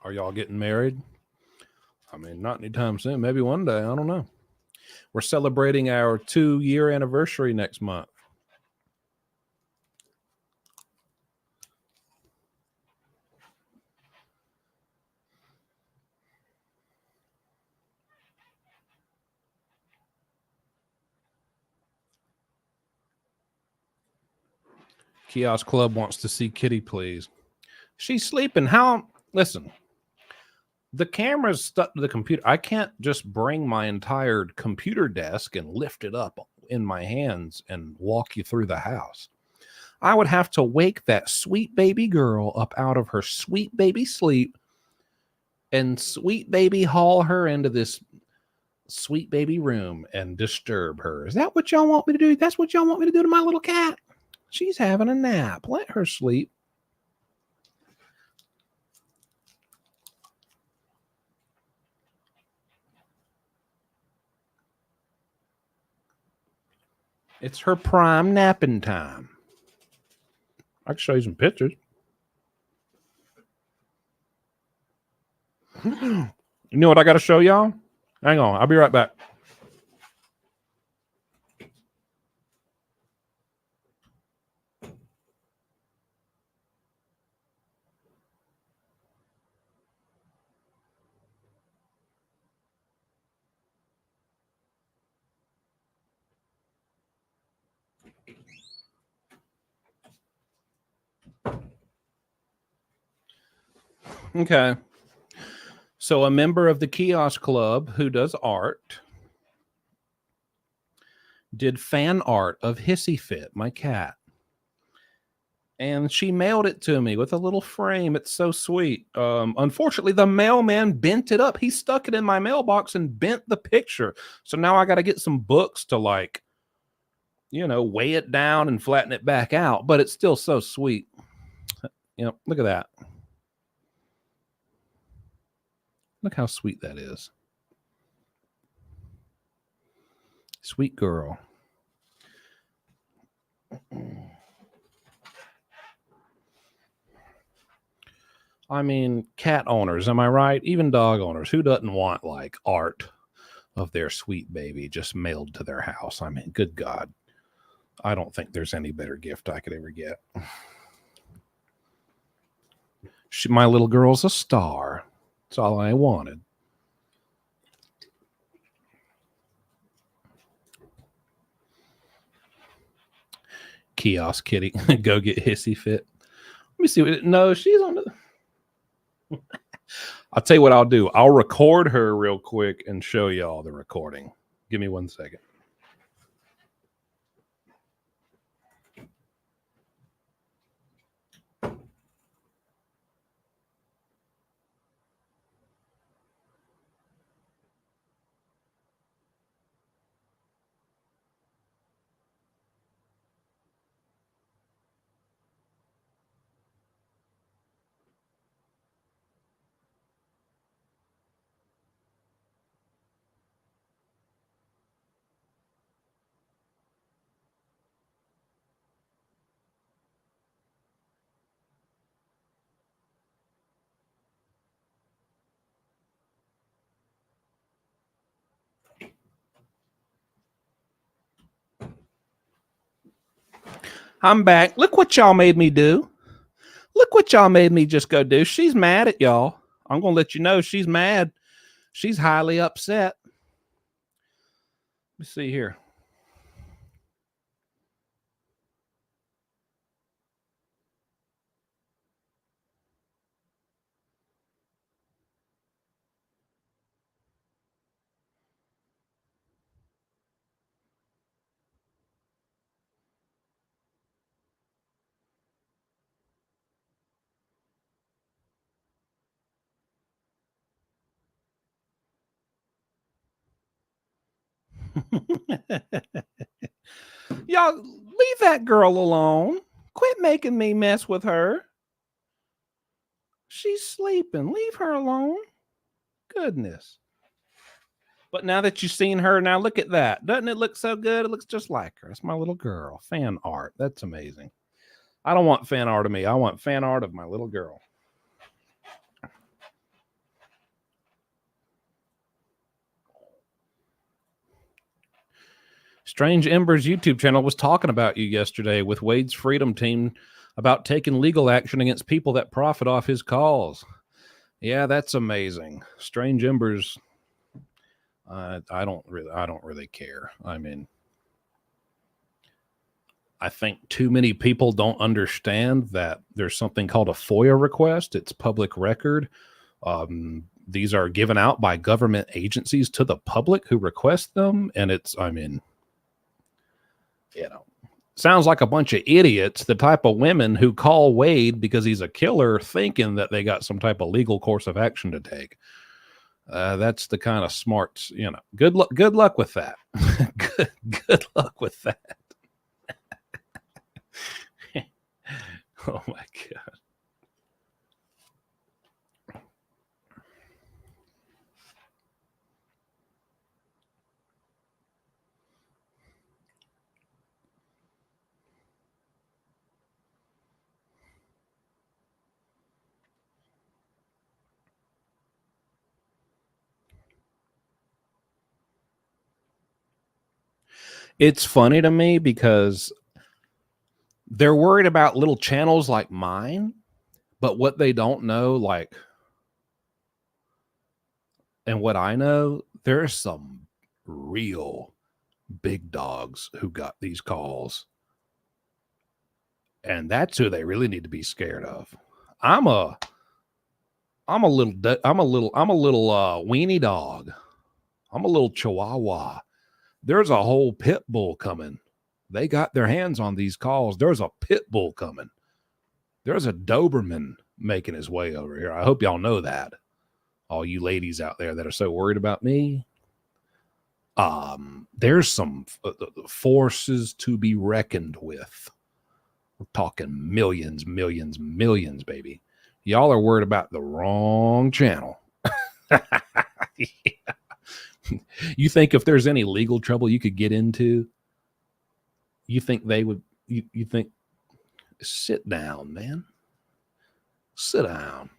Are y'all getting married? I mean, not anytime soon. Maybe one day. I don't know. We're celebrating our 2-year anniversary next month. Kiosk Club wants to see Kitty, please. She's sleeping. How? Listen. The camera's stuck to the computer. I can't just bring my entire computer desk and lift it up in my hands and walk you through the house. I would have to wake that sweet baby girl up out of her sweet baby sleep and sweet baby haul her into this sweet baby room and disturb her. Is that what y'all want me to do? That's what y'all want me to do to my little cat? She's having a nap. Let her sleep. It's her prime napping time. I can show you some pictures. You know what I got to show y'all? Hang on. I'll be right back. Okay. So a member of the kiosk club who does art did fan art of Hissy Fit, my cat. And she mailed it to me with a little frame. It's so sweet. Unfortunately, the mailman bent it up. He stuck it in my mailbox and bent the picture. So now I got to get some books to, like, you know, weigh it down and flatten it back out. But it's still so sweet. You know, look at that. Look how sweet that is. Sweet girl. I mean, cat owners, am I right? Even dog owners. Who doesn't want, like, art of their sweet baby just mailed to their house? I mean, good God. I don't think there's any better gift I could ever get. My little girl's a star. That's all I wanted. Kiosk kitty. Go get Hissy Fit. Let me see. No, she's on the... I'll tell you what I'll do. I'll record her real quick and show y'all the recording. Give me 1 second. I'm back. Look what y'all made me do. Look what y'all made me just go do. She's mad at y'all. I'm going to let you know she's mad. She's highly upset. Let's see here. Y'all, leave that girl alone. Quit making me mess with her. She's sleeping. Leave her alone. Goodness. But now that you've seen her, now look at that. Doesn't it look so good? It looks just like her. It's my little girl. Fan art. That's amazing. I don't want fan art of me. I want fan art of my little girl. Strange Ember's YouTube channel was talking about you yesterday with Wade's Freedom Team about taking legal action against people that profit off his calls. Yeah, that's amazing. Strange Ember's. I don't really care. I mean, I think too many people don't understand that there's something called a FOIA request. It's public record. These are given out by government agencies to the public who request them. And it's, I mean, you know, sounds like a bunch of idiots, the type of women who call Wade because he's a killer thinking that they got some type of legal course of action to take. That's the kind of smarts, you know, good luck with that. good luck with that. Oh my God. It's funny to me because they're worried about little channels like mine, but what they don't know, like, and what I know, there's some real big dogs who got these calls. And that's who they really need to be scared of. I'm a I'm a little weenie dog. I'm a little chihuahua. There's a whole pit bull coming. They got their hands on these calls. There's a pit bull coming. There's a Doberman making his way over here. I hope y'all know that. All you ladies out there that are so worried about me. There's some forces to be reckoned with. We're talking millions, baby. Y'all are worried about the wrong channel. Yeah. You think if there's any legal trouble you could get into, you think they would, you think, sit down, man. Sit down.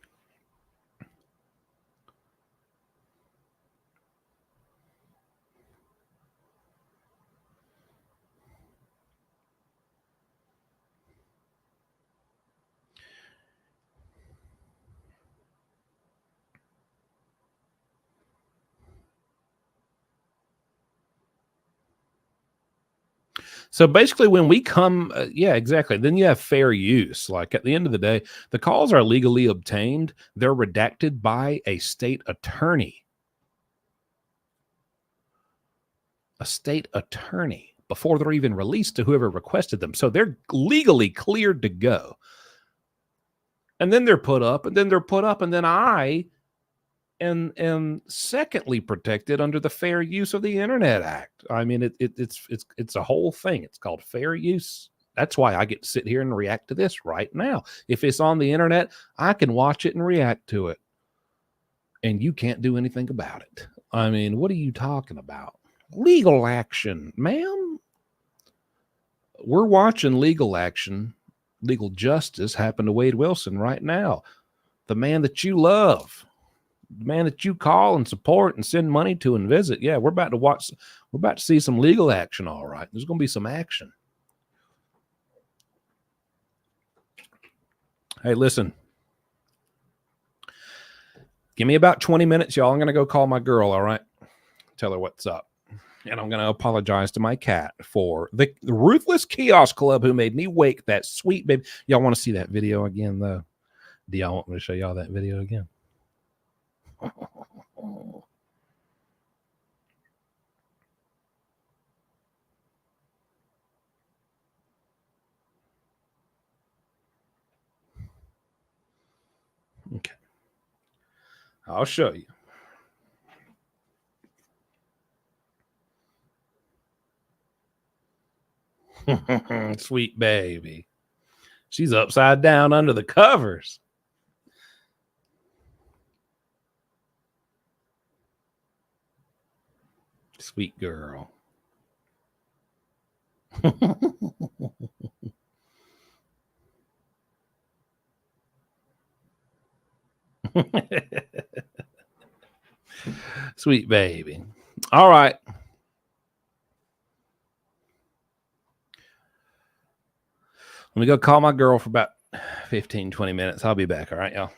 So basically, when we come, yeah, exactly. Then you have fair use. Like at the end of the day, the calls are legally obtained. They're redacted by a state attorney. A state attorney before they're even released to whoever requested them. So they're legally cleared to go. And then they're put up, and then they're put up, and then I am secondly protected under the Fair Use of the Internet Act. I mean, it's a whole thing. It's called fair use. That's why I get to sit here and react to this right now. If it's on the internet, I can watch it and react to it. And you can't do anything about it. I mean, what are you talking about? Legal action, ma'am. We're watching legal action, legal justice happen to Wade Wilson right now. The man that you love, the man that you call and support and send money to and visit. Yeah, we're about to see some legal action. All right. There's going to be some action. Hey, listen. Give me about 20 minutes, y'all. I'm going to go call my girl. All right. Tell her what's up. And I'm going to apologize to my cat for the Ruthless Kiosk Club who made me wake that sweet baby. Y'all want to see that video again, though? Do y'all want me to show y'all that video again? Okay. I'll show you. Sweet baby. She's upside down under the covers. Sweet girl. Sweet baby. All right. Let me go call my girl for about 15, 20 minutes. I'll be back. All right, y'all.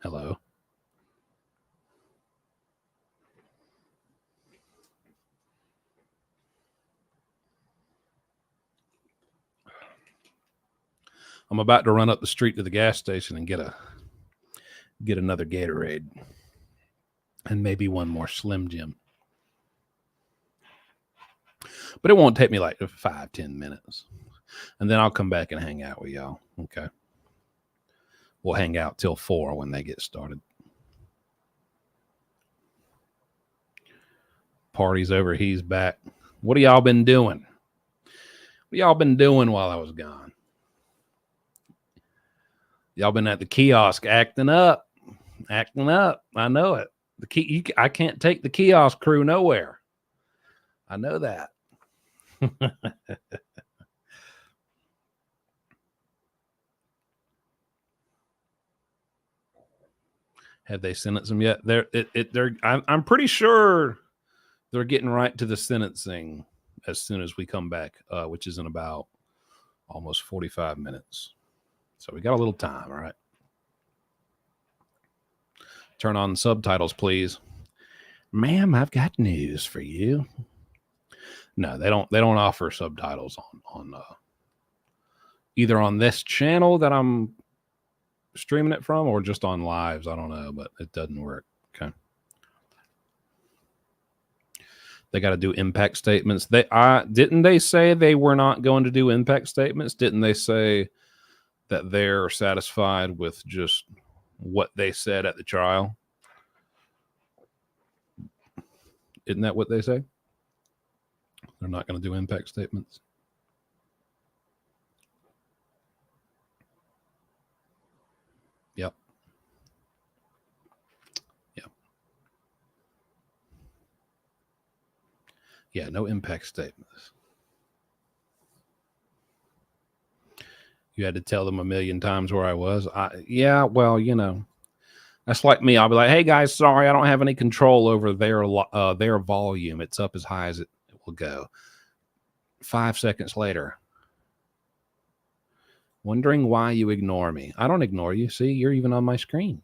Hello. I'm about to run up the street to the gas station and get another Gatorade and maybe one more Slim Jim. But it won't take me like 5-10 minutes. And then I'll come back and hang out with y'all. Okay. We'll hang out till 4 when they get started. Party's over. He's back. What have y'all been doing? What y'all been doing while I was gone? Y'all been at the kiosk acting up. Acting up. I know it. I can't take the kiosk crew nowhere. I know that. Have they sentenced them yet? I'm pretty sure they're getting right to the sentencing as soon as we come back, which is in about almost 45 minutes. So we got a little time, all right? Turn on subtitles, please. Ma'am, I've got news for you. No, they don't offer subtitles on either on this channel that I'm streaming it from or just on lives. I don't know, but it doesn't work. Okay. They got to do impact statements. Didn't they say they were not going to do impact statements? Didn't they say that they're satisfied with just what they said at the trial? Isn't that what they say? They're not going to do impact statements. Yep. Yep. Yeah, no impact statements. You had to tell them a million times where I was. Yeah, well, you know, that's like me. I'll be like, hey, guys, sorry, I don't have any control over their volume. It's up as high as it will go. 5 seconds later, wondering why you ignore me. I don't ignore you. See, you're even on my screen.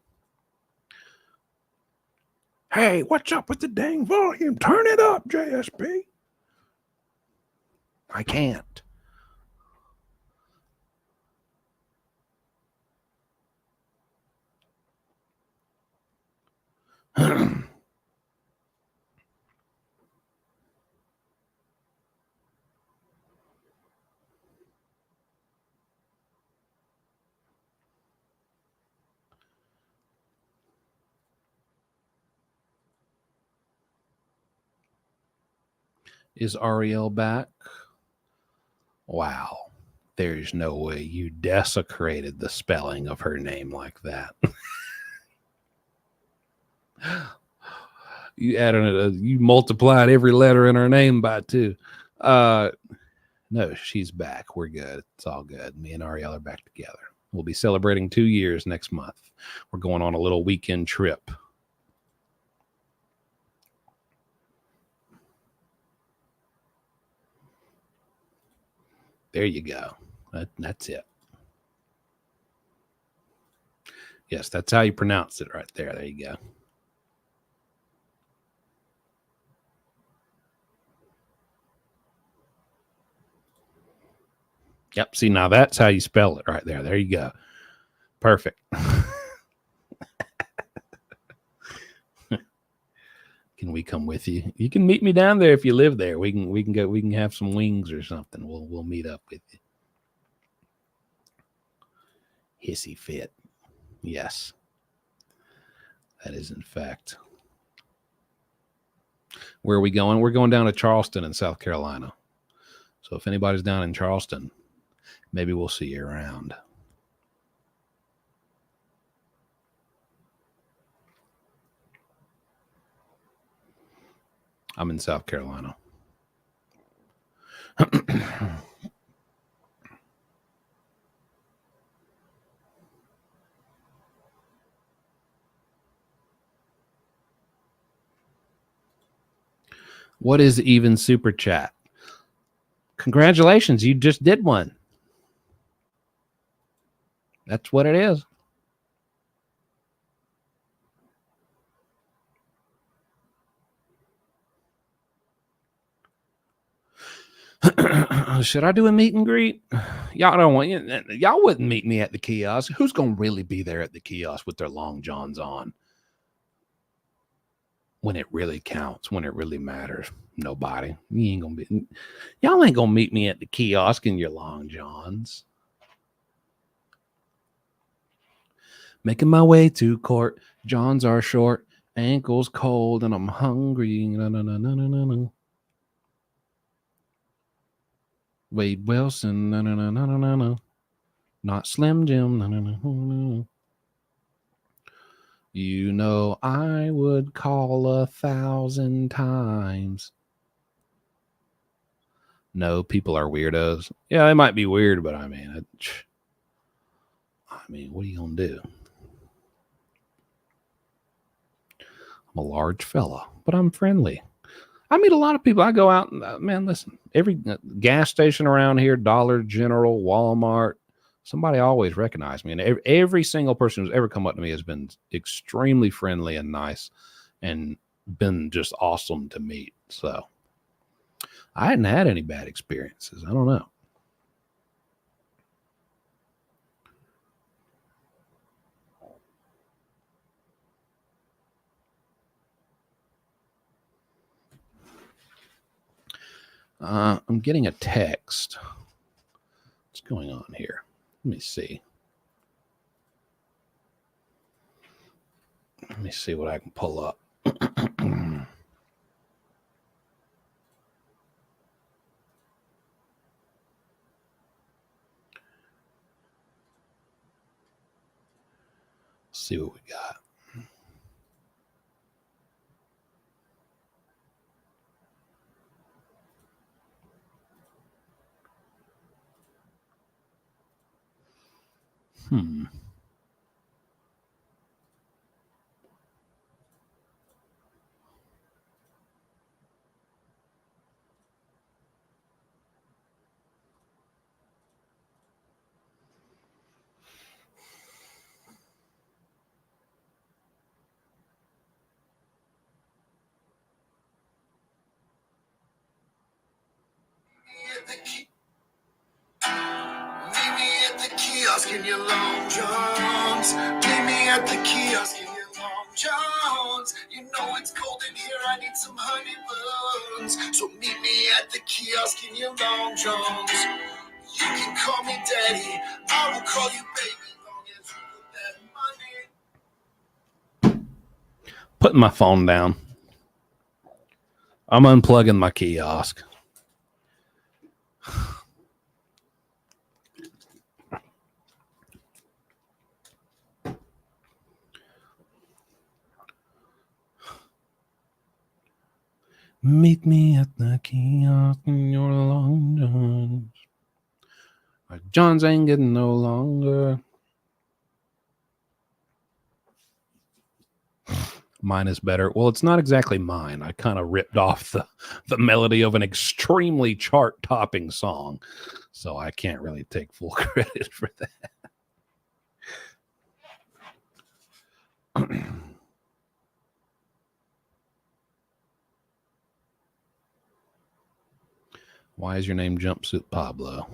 Hey, what's up with the dang volume? Turn it up, JSP. I can't. Is Ariel back? Wow. There's no way you desecrated the spelling of her name like that. You multiplied every letter in her name by 2. No, she's back. We're good. It's all good. Me and Ariel are back together. We'll be celebrating 2 years next month. We're going on a little weekend trip. There you go. That's it. Yes, that's how you pronounce it right there. There you go. Yep. See, now that's how you spell it right there. There you go. Perfect. Can we come with you? You can meet me down there if you live there. We can go. We can have some wings or something. We'll meet up with you. Hissy fit. Yes. That is in fact. Where are we going? We're going down to Charleston in South Carolina. So if anybody's down in Charleston, maybe we'll see you around. I'm in South Carolina. What is even super chat? Congratulations, you just did one. That's what it is. Should I do a meet and greet? Y'all don't want y'all wouldn't meet me at the kiosk. Who's gonna really be there at the kiosk with their long johns on? When it really counts, when it really matters. Nobody. Y'all ain't gonna meet me at the kiosk in your long johns. Making my way to court. Johns are short, ankles cold, and I'm hungry. No. Wade Wilson. No. Not Slim Jim. No. You know I would call 1,000 times. No, people are weirdos. Yeah, they might be weird, but I mean, what are you gonna do? I'm a large fella, but I'm friendly. I meet a lot of people. I go out and, man, listen, every gas station around here, Dollar General, Walmart, somebody always recognized me. And every single person who's ever come up to me has been extremely friendly and nice and been just awesome to meet. So I hadn't had any bad experiences. I don't know. I'm getting a text. What's going on here? Let me see. Let me see what I can pull up. See what we got. Meet me at the kiosk in your long johns. Meet me at the kiosk in your long johns. You know it's cold in here, I need some honey buns. So meet me at the kiosk in your long johns. You can call me daddy, I will call you baby, long as you put that money. Putting my phone down. I'm unplugging my kiosk. Meet me at the kiosk in your long johns. My johns ain't getting no longer. Mine is better. Well, it's not exactly mine. I kind of ripped off the melody of an extremely chart-topping song. So I can't really take full credit for that. Why is your name Jumpsuit Pablo?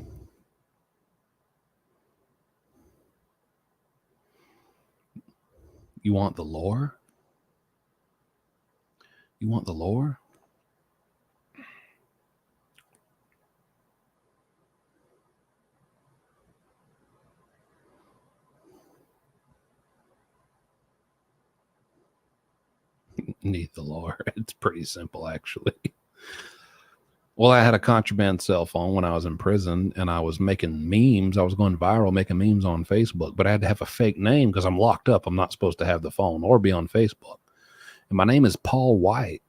You want the lore? You want the lore? Need the lore. It's pretty simple, actually. Well, I had a contraband cell phone when I was in prison, and I was making memes. I was going viral making memes on Facebook, but I had to have a fake name because I'm locked up. I'm not supposed to have the phone or be on Facebook. And my name is Paul White.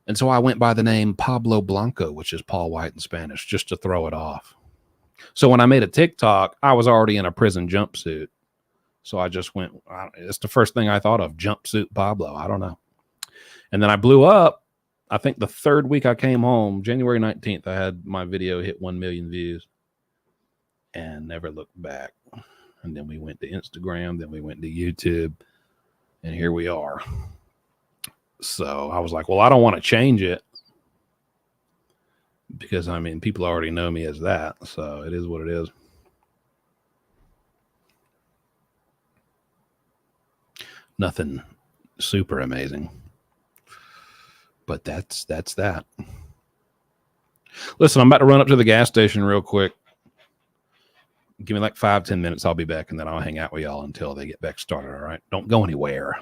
And so I went by the name Pablo Blanco, which is Paul White in Spanish, just to throw it off. So when I made a TikTok, I was already in a prison jumpsuit. So I just went, it's the first thing I thought of, Jumpsuit Pablo. I don't know. And then I blew up. I think the third week I came home, January 19th, I had my video hit 1 million views and never looked back. And then we went to Instagram, then we went to YouTube, and here we are. So I was like, well, I don't want to change it because I mean, people already know me as that. So it is what it is. Nothing super amazing, but that's that. Listen, I'm about to run up to the gas station real quick. Give me like 5-10 minutes. I'll be back, and then I'll hang out with y'all until they get back started. All right. Don't go anywhere.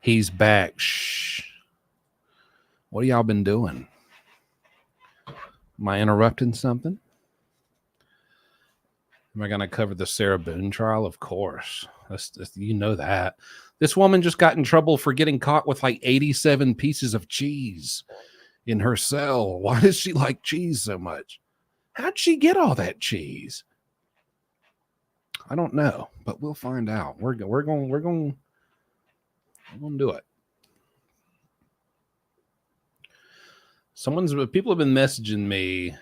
He's back. Shh. What have y'all been doing? Am I interrupting something? Am I going to cover the Sarah Boone trial? Of course. You know that. This woman just got in trouble for getting caught with like 87 pieces of cheese in her cell. Why does she like cheese so much? How'd she get all that cheese? I don't know, but we'll find out. We're going to do it. People have been messaging me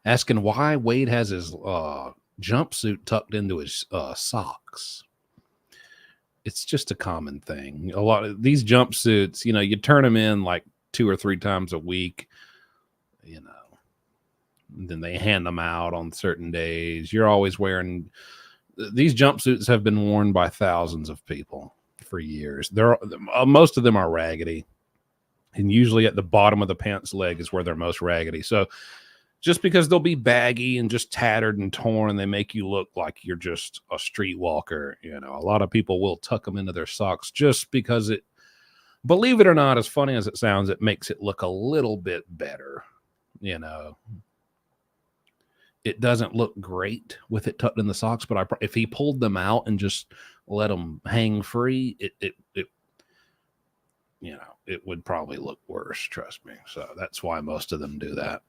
asking why Wade has his jumpsuit tucked into his socks. It's just a common thing. A lot of these jumpsuits, you turn them in like 2 or 3 times a week, then they hand them out on certain days. You're always wearing these jumpsuits have been worn by thousands of people for years. Most of them are raggedy, and usually at the bottom of the pants leg is where they're most raggedy. So just because they'll be baggy and just tattered and torn, they make you look like you're just a streetwalker. You know, a lot of people will tuck them into their socks just because it, believe it or not, as funny as it sounds, it makes it look a little bit better. You know, it doesn't look great with it tucked in the socks, but if he pulled them out and just let them hang free, it you know, it would probably look worse, trust me. So that's why most of them do that.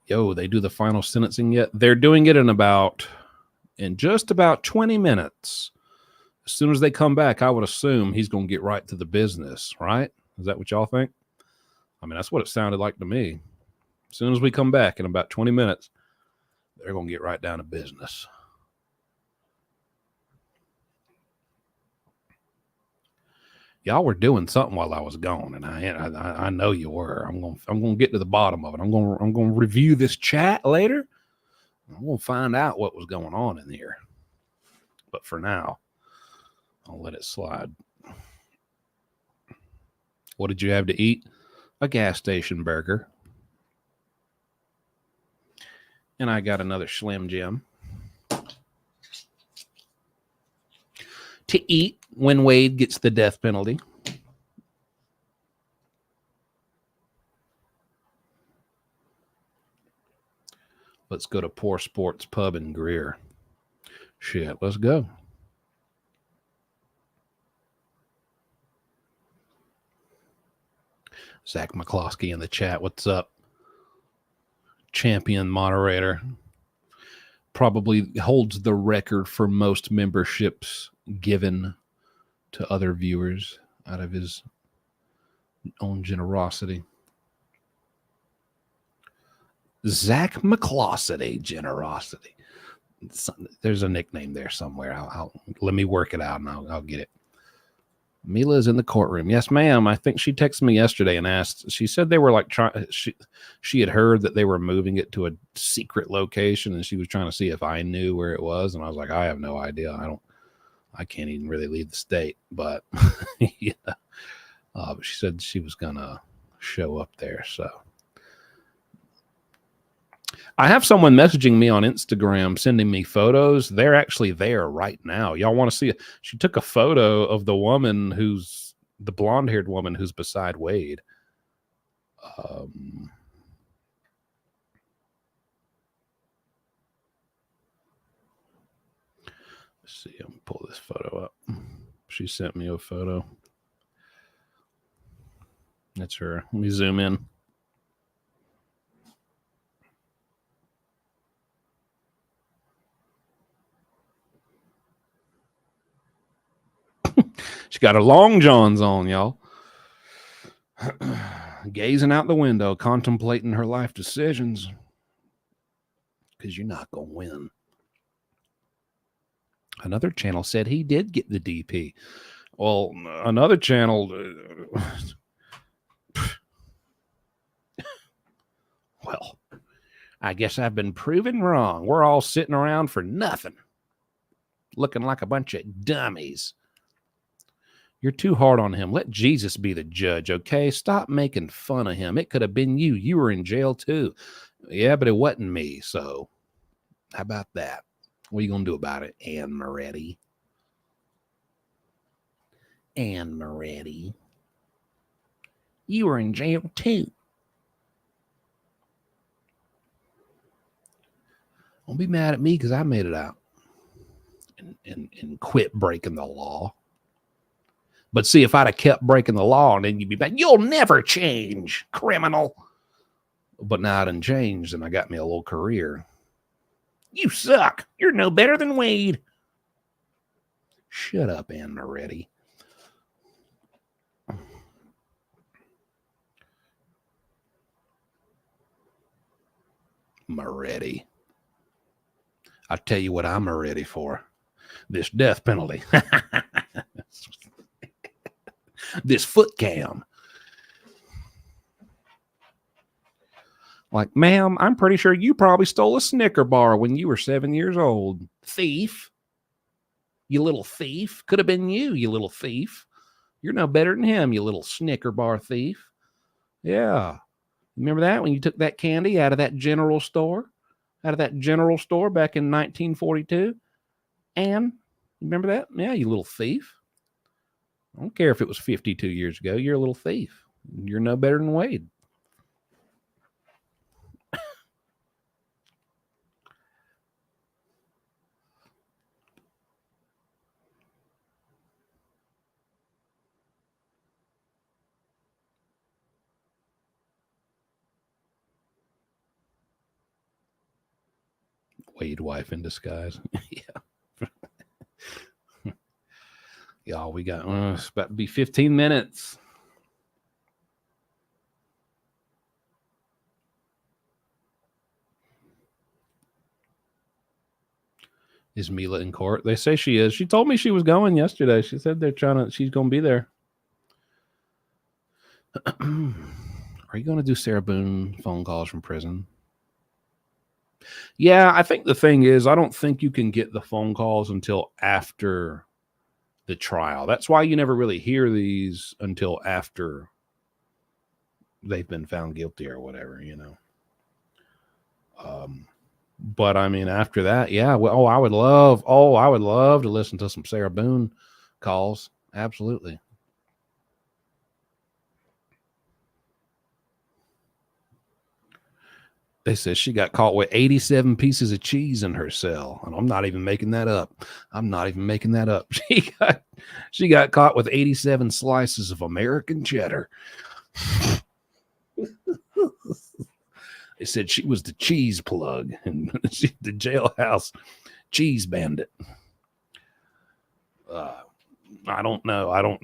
Yo, they do the final sentencing yet? They're doing it in just about 20 minutes. As soon as they come back, I would assume he's going to get right to the business, right? Is that what y'all think? I mean, that's what it sounded like to me. As soon as we come back in about 20 minutes, they're going to get right down to business. Y'all were doing something while I was gone, and I know you were. I'm gonna get to the bottom of it. I'm gonna review this chat later. I'm gonna find out what was going on in here. But for now, I'll let it slide. What did you have to eat? A gas station burger. And I got another Slim Jim to eat when Wade gets the death penalty. Let's go to Poor Sports Pub in Greer. Shit, let's go. Zach McCloskey in the chat. What's up? Champion moderator. Probably holds the record for most memberships given to other viewers out of his own generosity. Zach McCloskey generosity. There's a nickname there somewhere. I'll let me work it out and I'll get it. Mila's in the courtroom. Yes, ma'am. I think she texted me yesterday and asked. She said they were like trying. She had heard that they were moving it to a secret location, and she was trying to see if I knew where it was. And I was like, I have no idea. I can't even really leave the state. But yeah. But she said she was gonna show up there. So I have someone messaging me on Instagram, sending me photos. They're actually there right now. Y'all want to see it? She took a photo of the woman the blonde-haired woman who's beside Wade. Let's see. I'm gonna pull this photo up. She sent me a photo. That's her. Let me zoom in. She got her long johns on, y'all. Gazing out the window, contemplating her life decisions. Because you're not going to win. Another channel said he did get the DP. Well, another channel... well, I guess I've been proven wrong. We're all sitting around for nothing. Looking like a bunch of dummies. You're too hard on him. Let Jesus be the judge, okay? Stop making fun of him. It could have been you. You were in jail too. Yeah, but it wasn't me, so how about that? What are you going to do about it, Ann Moretti? Ann Moretti. You were in jail too. Don't be mad at me because I made it out and quit breaking the law. But see, if I'd have kept breaking the law, and then you'd be back, you'll never change, criminal. But now I done changed, and I got me a little career. You suck. You're no better than Wade. Shut up, Ann Moretti. Moretti. I'll tell you what I'm ready for. This death penalty. This foot cam. Like, ma'am, I'm pretty sure you probably stole a Snicker bar when you were 7 years old. Thief. You little thief. Could have been you little thief. You're no better than him, you little Snicker bar thief. Yeah. Remember that when you took that candy out of that general store? Out of that general store back in 1942? And remember that? Yeah, you little thief. I don't care if it was 52 years ago. You're a little thief. You're no better than Wade. Wade wife in disguise. Yeah. Y'all, we got it's about to be 15 minutes. Is Mila in court? They say she is. She told me she was going yesterday. She said she's going to be there. Are you going to do Sarah Boone phone calls from prison? Yeah, I think the thing is, I don't think you can get the phone calls until after the trial. That's why you never really hear these until after they've been found guilty or whatever, you know. But I mean, after that, yeah. Well, I would love to listen to some Sarah Boone calls. Absolutely. They said she got caught with 87 pieces of cheese in her cell. And I'm not even making that up. She got caught with 87 slices of American cheddar. They said she was the cheese plug and the jailhouse cheese bandit. I don't know.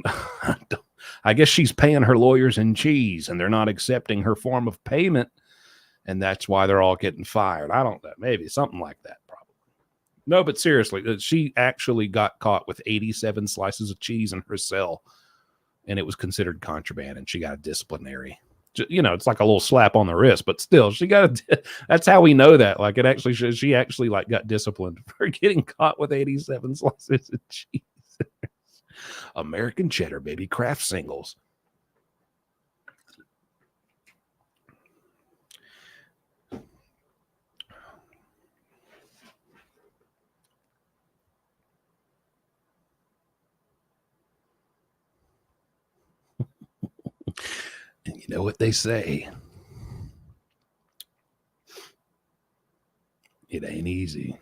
I guess she's paying her lawyers in cheese and they're not accepting her form of payment. And that's why they're all getting fired. I don't know. Maybe something like that, probably. No, but seriously, she actually got caught with 87 slices of cheese in her cell. And it was considered contraband. And she got a disciplinary. You know, it's like a little slap on the wrist. But still, that's how we know that. Like, she actually like got disciplined for getting caught with 87 slices of cheese. American cheddar, baby. Kraft singles. And you know what they say? It ain't easy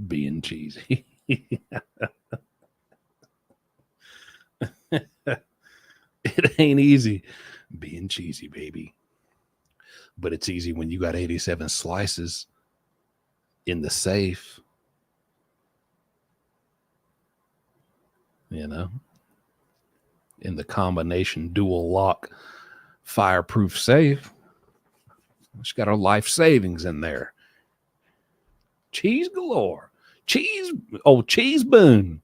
being cheesy. It ain't easy being cheesy, baby. But it's easy when you got 87 slices in the safe. You know? In the combination dual lock fireproof safe. She's got her life savings in there. Cheese galore. Cheese Boone.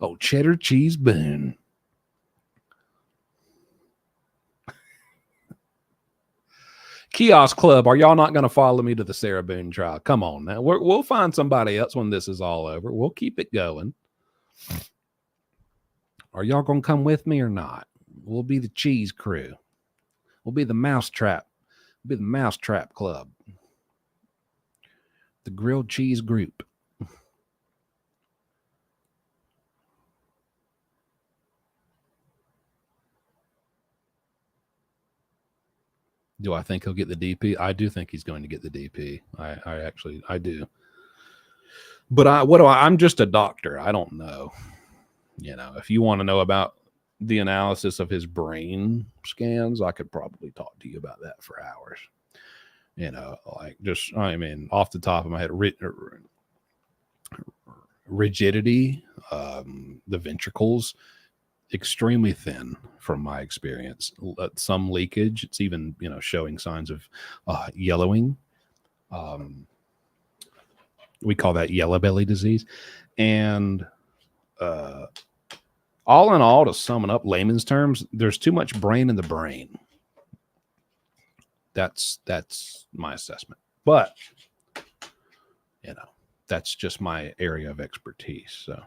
Oh, cheddar cheese Boone. Kiosk Club, are y'all not going to follow me to the Sarah Boone trial? Come on now. We'll find somebody else when this is all over. We'll keep it going. Are y'all going to come with me or not? We'll be the cheese crew. We'll be the mousetrap. We'll be the mousetrap club. The grilled cheese group. Do I think he'll get the DP? I do think he's going to get the DP. I do. But I'm just a doctor. I don't know. You know, if you want to know about the analysis of his brain scans, I could probably talk to you about that for hours. You know, like just, I mean, off the top of my head, rigidity, the ventricles, extremely thin from my experience. Some leakage. It's even, you know, showing signs of yellowing. We call that yellow belly disease. And all in all, to sum it up, layman's terms, there's too much brain in the brain. That's my assessment. But, you know, that's just my area of expertise. So.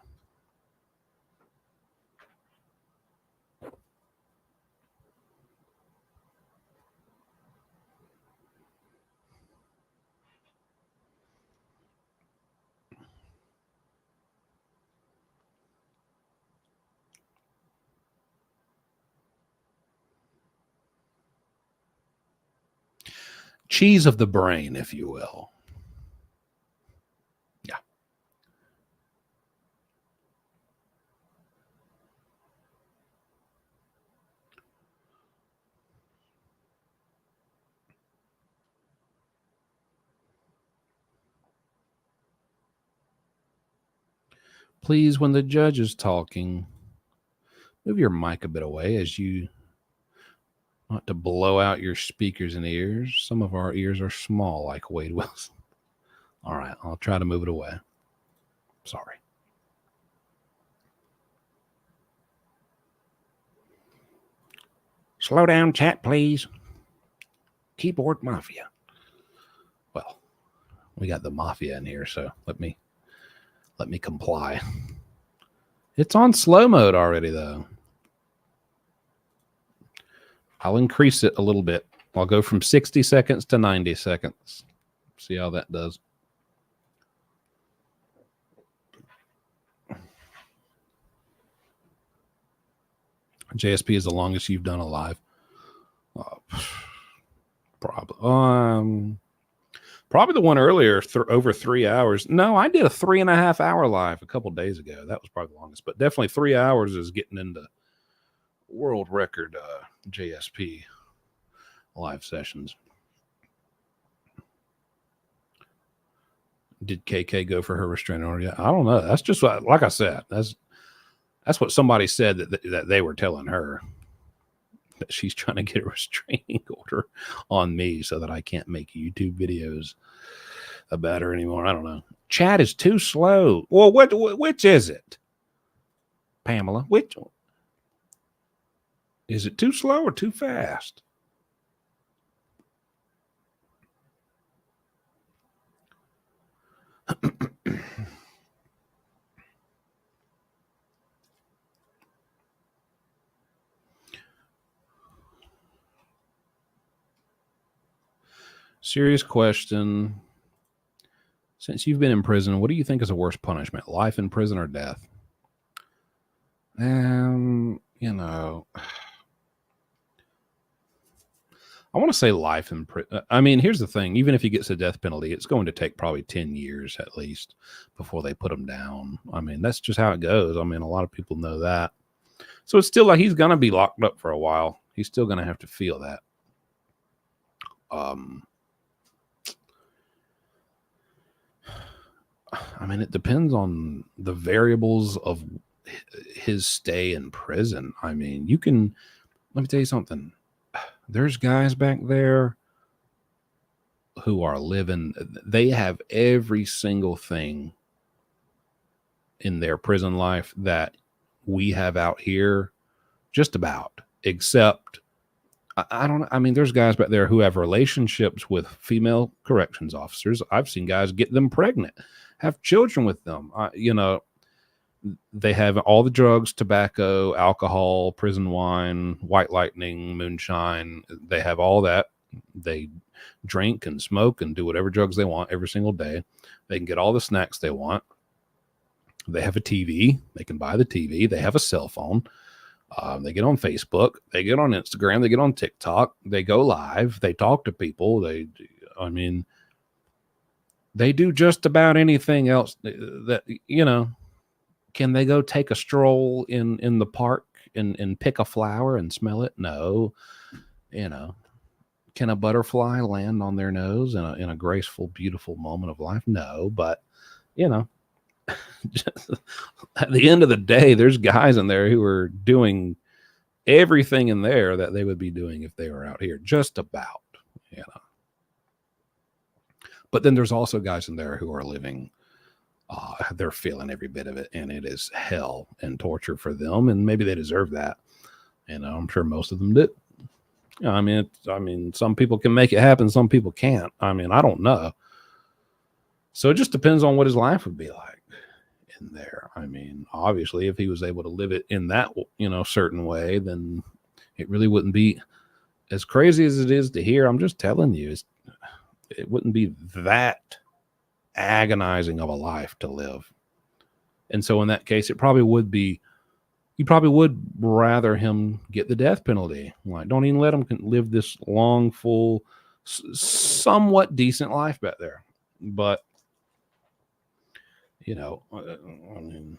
Cheese of the brain, if you will. Yeah. Please, when the judge is talking, move your mic a bit away as you not to blow out your speakers and ears. Some of our ears are small, like Wade Wilson. All right, I'll try to move it away. Sorry. Slow down, chat, please. Keyboard Mafia. Well, we got the Mafia in here, so let me comply. It's on slow mode already, though. I'll increase it a little bit. I'll go from 60 seconds to 90 seconds. See how that does. JSP is the longest you've done a live. Probably the one earlier, over 3 hours. No, I did a 3.5 hour live a couple days ago. That was probably the longest, but definitely 3 hours is getting into world record JSP live sessions. Did KK go for her restraining order yet? I don't know. That's just what, like I said, that's what somebody said that they were telling her, that she's trying to get a restraining order on me so that I can't make YouTube videos about her anymore. I don't know. Chat is too slow. Well, which is it? Pamela, which one? Is it too slow or too fast? Serious question. Since you've been in prison, what do you think is a worse punishment? Life in prison or death? You know, I want to say life in prison. I mean, here's the thing. Even if he gets a death penalty, it's going to take probably 10 years at least before they put him down. I mean, that's just how it goes. I mean, a lot of people know that. So it's still like he's going to be locked up for a while. He's still going to have to feel that. I mean, it depends on the variables of his stay in prison. I mean, let me tell you something. There's guys back there who are living, they have every single thing in their prison life that we have out here, just about, except I mean, there's guys back there who have relationships with female corrections officers. I've seen guys get them pregnant, have children with them. They have all the drugs, tobacco, alcohol, prison wine, white lightning, moonshine. They have all that. They drink and smoke and do whatever drugs they want every single day. They can get all the snacks they want. They have a TV. They can buy the TV. They have a cell phone. They get on Facebook. They get on Instagram. They get on TikTok. They go live. They talk to people. They do just about anything else that, Can they go take a stroll in the park and pick a flower and smell it? No. Can a butterfly land on their nose in a graceful, beautiful moment of life? No. But, just at the end of the day, there's guys in there who are doing everything in there that they would be doing if they were out here, just about, But then there's also guys in there who are living, they're feeling every bit of it, and it is hell and torture for them, and maybe they deserve that. I'm sure most of them do. I mean, some people can make it happen, some people can't. I mean, I don't know. So it just depends on what his life would be like in there. I mean, obviously, if he was able to live it in that, certain way, then it really wouldn't be as crazy as it is to hear. I'm just telling you, it wouldn't be that agonizing of a life to live. And so in that case, it probably would be, you probably would rather him get the death penalty. Like, don't even let him live this long, full, somewhat decent life back there. But, I mean,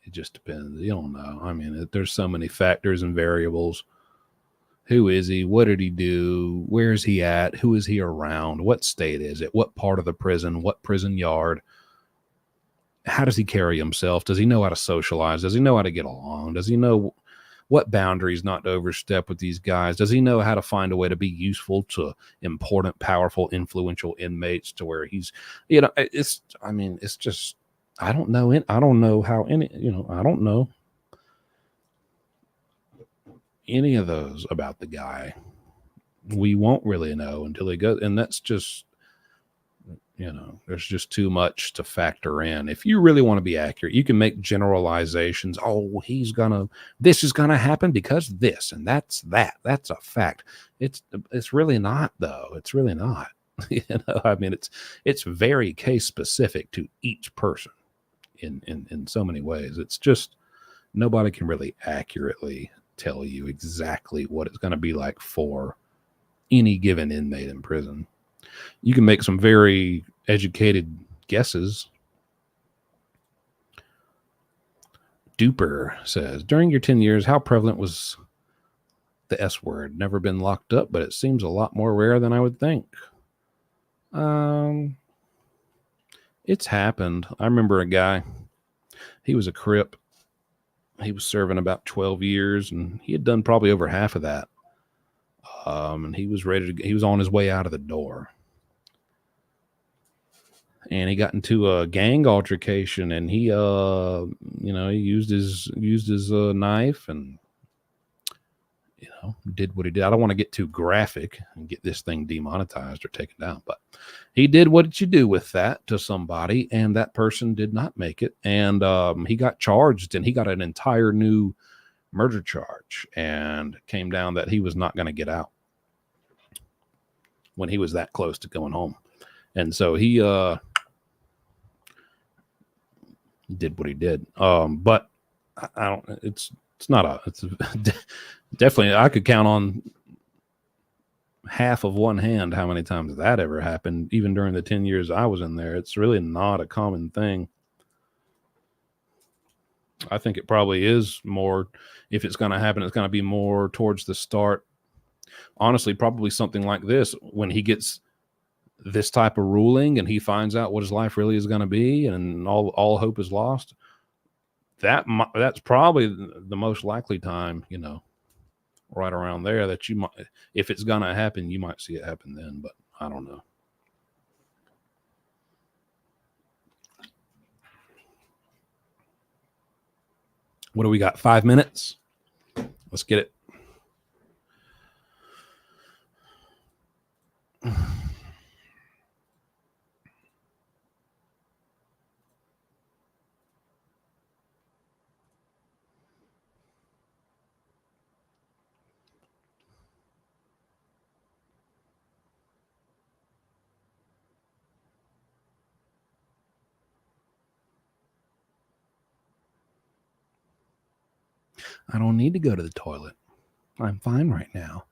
it just depends. You don't know. I mean, there's so many factors and variables. Who is he? What did he do? Where is he at? Who is he around? What state is it? What part of the prison? What prison yard? How does he carry himself? Does he know how to socialize? Does he know how to get along? Does he know what boundaries not to overstep with these guys? Does he know how to find a way to be useful to important, powerful, influential inmates to where he's, it's just, I don't know. I don't know how any, I don't know any of those about the guy. We won't really know until he goes. And that's just, there's just too much to factor in. If you really want to be accurate, you can make generalizations. Oh, this is going to happen because this, and that's a fact. It's really not though. It's really not, I mean, it's very case specific to each person in so many ways. It's just, nobody can really accurately tell you exactly what it's going to be like for any given inmate in prison. You can make some very educated guesses. Duper says, during your 10 years, how prevalent was the S word? Never been locked up, but it seems a lot more rare than I would think. It's happened. I remember a guy, he was a Crip. He was serving about 12 years and he had done probably over half of that. And he was he was on his way out of the door. And he got into a gang altercation and he, he used his knife and, did what he did. I don't want to get too graphic and get this thing demonetized or taken down, but he did what you do with that to somebody, and that person did not make it. And he got charged and he got an entire new murder charge, and came down that he was not going to get out when he was that close to going home. And so he did what he did. But I don't, it's definitely, I could count on half of one hand how many times that ever happened, even during the 10 years I was in there. It's really not a common thing. I think it probably is more, if it's going to happen, it's going to be more towards the start. Honestly, probably something like this, when he gets this type of ruling and he finds out what his life really is going to be and all hope is lost. That's probably the most likely time, right around there, that you might, if it's going to happen, you might see it happen then, but I don't know. What do we got? 5 minutes? Let's get it. I don't need to go to the toilet. I'm fine right now.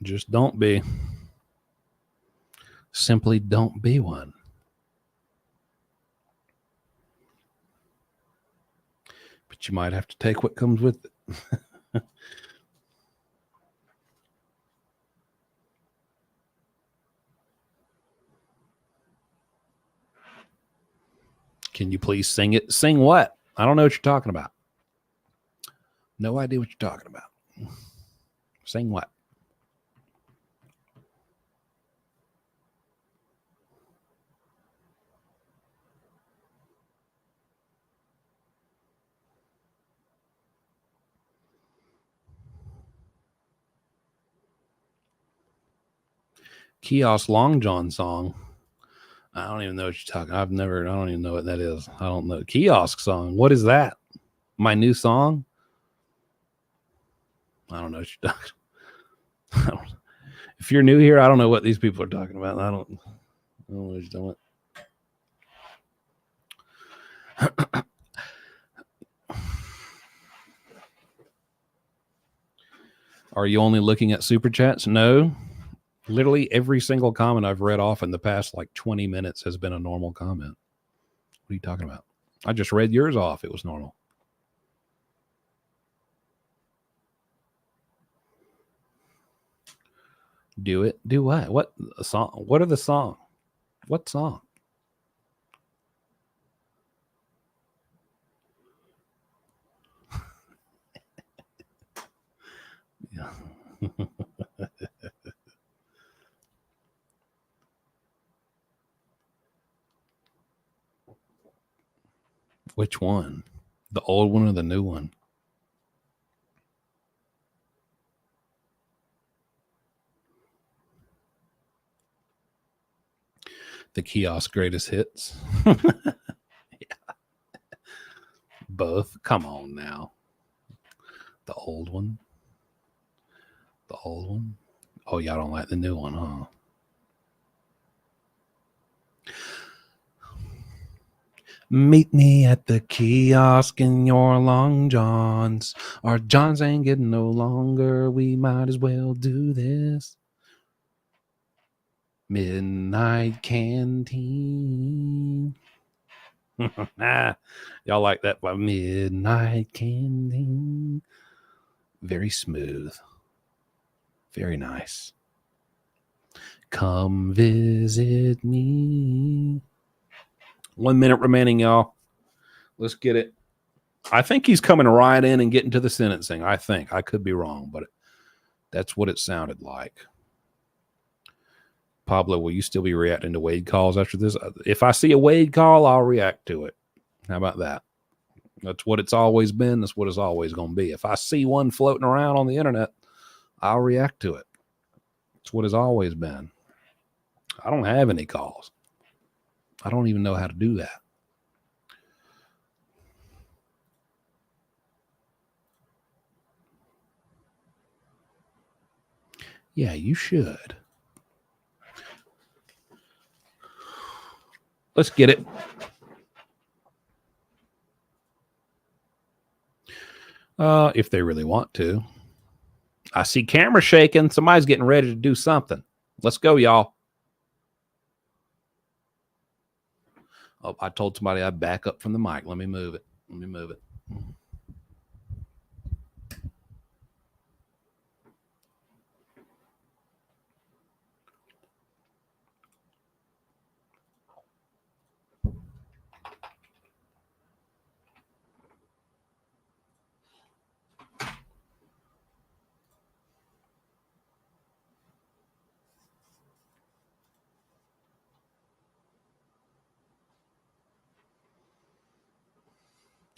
Just don't be. Simply don't be one. But you might have to take what comes with it. Can you please sing it? Sing what? I don't know what you're talking about. No idea what you're talking about. Sing what? Kiosk Long John song. I don't even know what you're talking. I don't even know what that is. I don't know. Kiosk song. What is that? My new song? I don't know what you're talking. If you're new here, I don't know what these people are talking about. I don't know what you're talking about. Are you only looking at super chats? No. Literally every single comment I've read off in the past like 20 minutes has been a normal comment. What are you talking about? I just read yours off. It was normal. Do it. Do what? What a song? What are the song? What song? Yeah. Which one? The old one or the new one? The Kiosk Greatest Hits. Yeah. Both. Come on now. The old one. The old one. Oh, y'all don't like the new one, huh? Meet me at the kiosk in your long johns. Our johns ain't getting no longer. We might as well do this. Midnight Canteen. Y'all like that by Midnight Canteen. Very smooth. Very nice. Come visit me. 1 minute remaining, y'all. Let's get it. I think he's coming right in and getting to the sentencing. I think. I could be wrong, but that's what it sounded like. Pablo, will you still be reacting to Wade calls after this? If I see a Wade call, I'll react to it. How about that? That's what it's always been. That's what it's always going to be. If I see one floating around on the internet, I'll react to it. It's what it's always been. I don't have any calls. I don't even know how to do that. Yeah, you should. Let's get it. If they really want to. I see camera shaking. Somebody's getting ready to do something. Let's go, y'all. Oh, I told somebody I'd back up from the mic. Let me move it. Let me move it.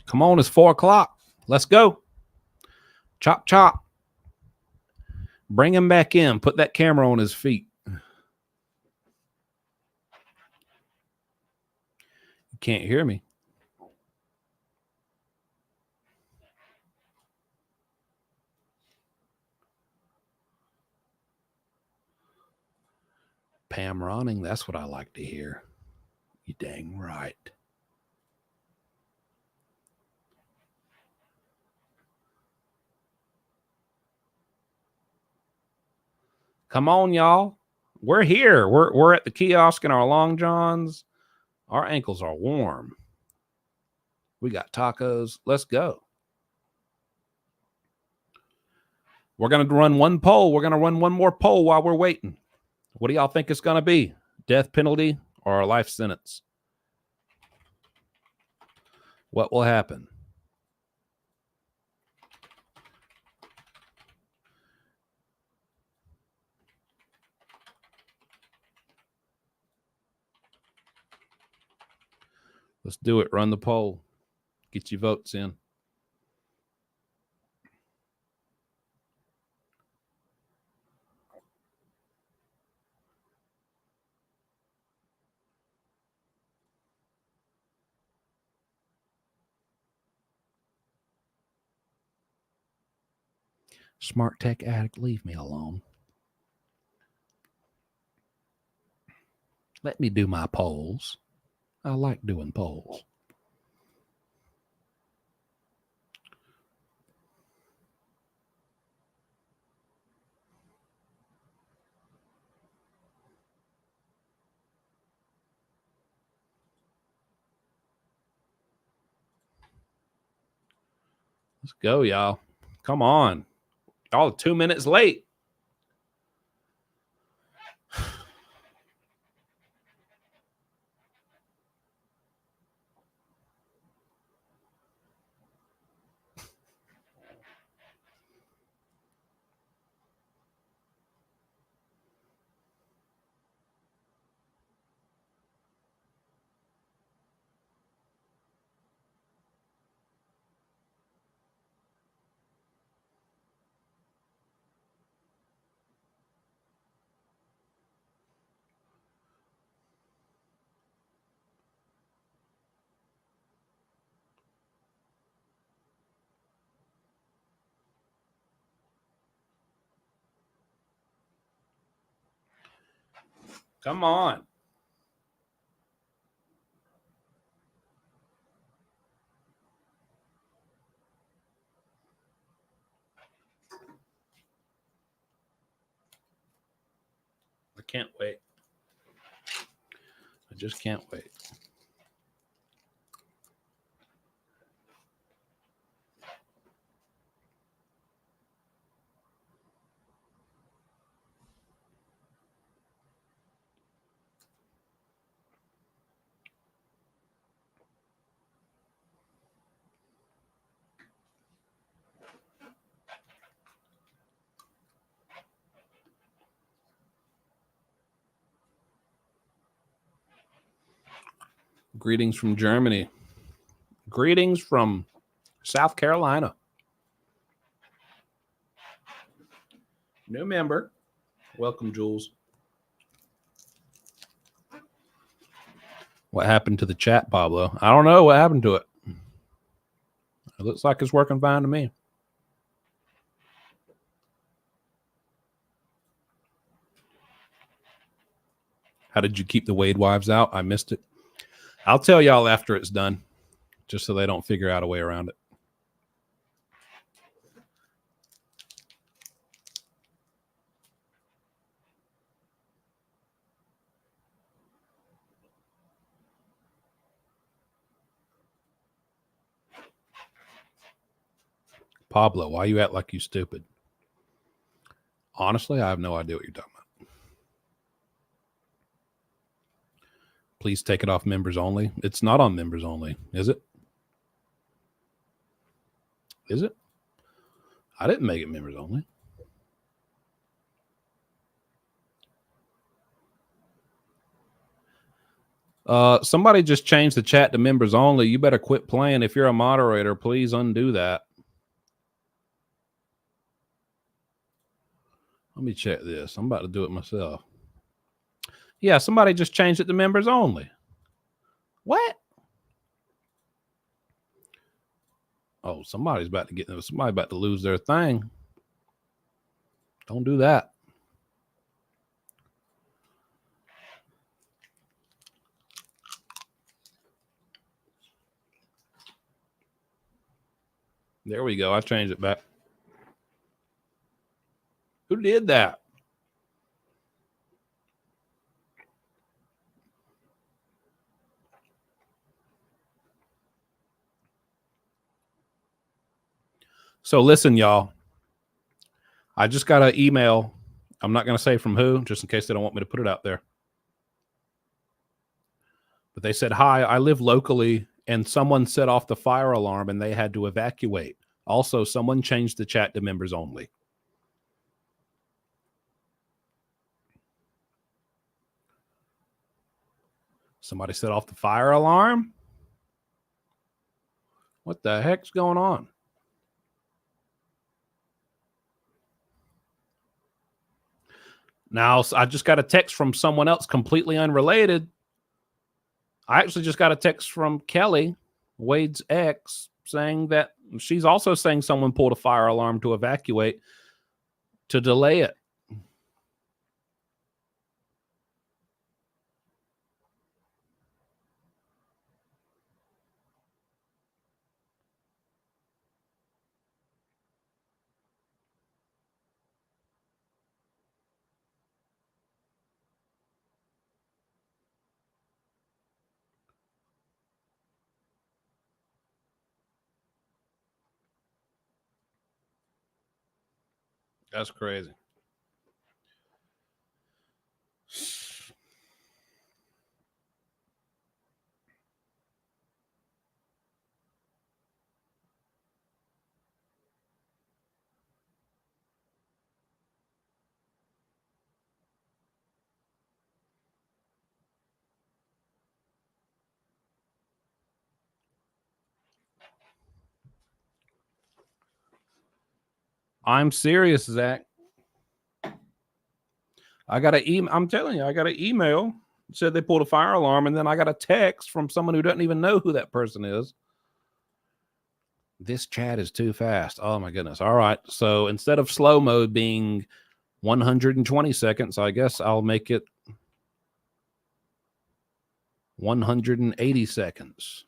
Come on, it's 4 o'clock. Let's go. Chop, chop. Bring him back in. Put that camera on his feet. You can't hear me. Pam Ronning, that's what I like to hear. You dang right. Come on, y'all. We're here. We're at the kiosk in our long johns. Our ankles are warm. We got tacos. Let's go. We're going to run one poll. We're going to run one more poll while we're waiting. What do y'all think it's going to be? Death penalty or a life sentence? What will happen? Let's do it. Run the poll. Get your votes in. Smart tech addict, leave me alone. Let me do my polls. I like doing polls. Let's go, y'all. Come on. Y'all 2 minutes late. Come on. I can't wait. I just can't wait. Greetings from Germany. Greetings from South Carolina. New member. Welcome, Jules. What happened to the chat, Pablo? I don't know what happened to it. It looks like it's working fine to me. How did you keep the Wade wives out? I missed it. I'll tell y'all after it's done, just so they don't figure out a way around it. Pablo, why you act like you stupid? Honestly, I have no idea what you're talking about. Please take it off members only. It's not on members only, is it? Is it? I didn't make it members only. Somebody just changed the chat to members only. You better quit playing. If you're a moderator, please undo that. Let me check this. I'm about to do it myself. Yeah, somebody just changed it to members only. What? Oh, somebody's about to lose their thing. Don't do that. There we go. I changed it back. Who did that? So listen, y'all. I just got an email. I'm not going to say from who, just in case they don't want me to put it out there. But they said, hi, I live locally, and someone set off the fire alarm and they had to evacuate. Also, someone changed the chat to members only. Somebody set off the fire alarm? What the heck's going on? Now, I just got a text from someone else completely unrelated. I actually just got a text from Kelly, Wade's ex, saying that she's also saying someone pulled a fire alarm to evacuate. to delay it. That's crazy. I'm serious, Zach. I got an email. I'm telling you, I got an email. It said they pulled a fire alarm, and then I got a text from someone who doesn't even know who that person is. This chat is too fast. Oh my goodness. All right. So instead of slow mode being 120 seconds, I guess I'll make it 180 seconds.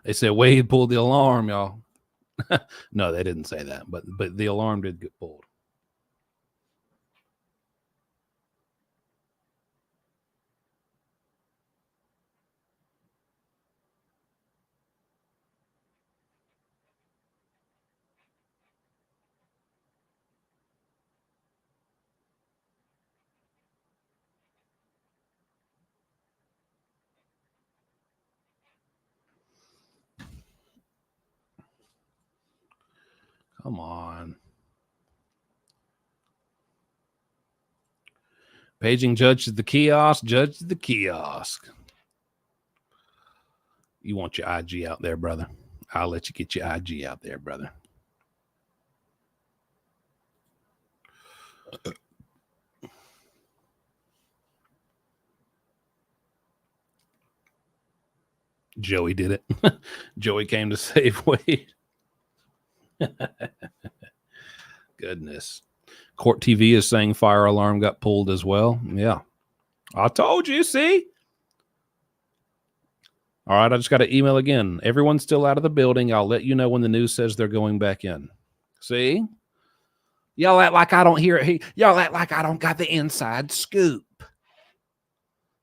They said Wade pulled the alarm, y'all. No, they didn't say that, but the alarm did get pulled. Come on. Paging judge at the kiosk. Judge at the kiosk. You want your IG out there, brother. I'll let you get your IG out there, brother. Joey did it. Joey came to save Wade. Goodness. Court TV is saying fire alarm got pulled as well. Yeah. I told you, see? All right, I just got an email again. Everyone's still out of the building. I'll let you know when the news says they're going back in. See? Y'all act like I don't hear it. Y'all act like I don't got the inside scoop.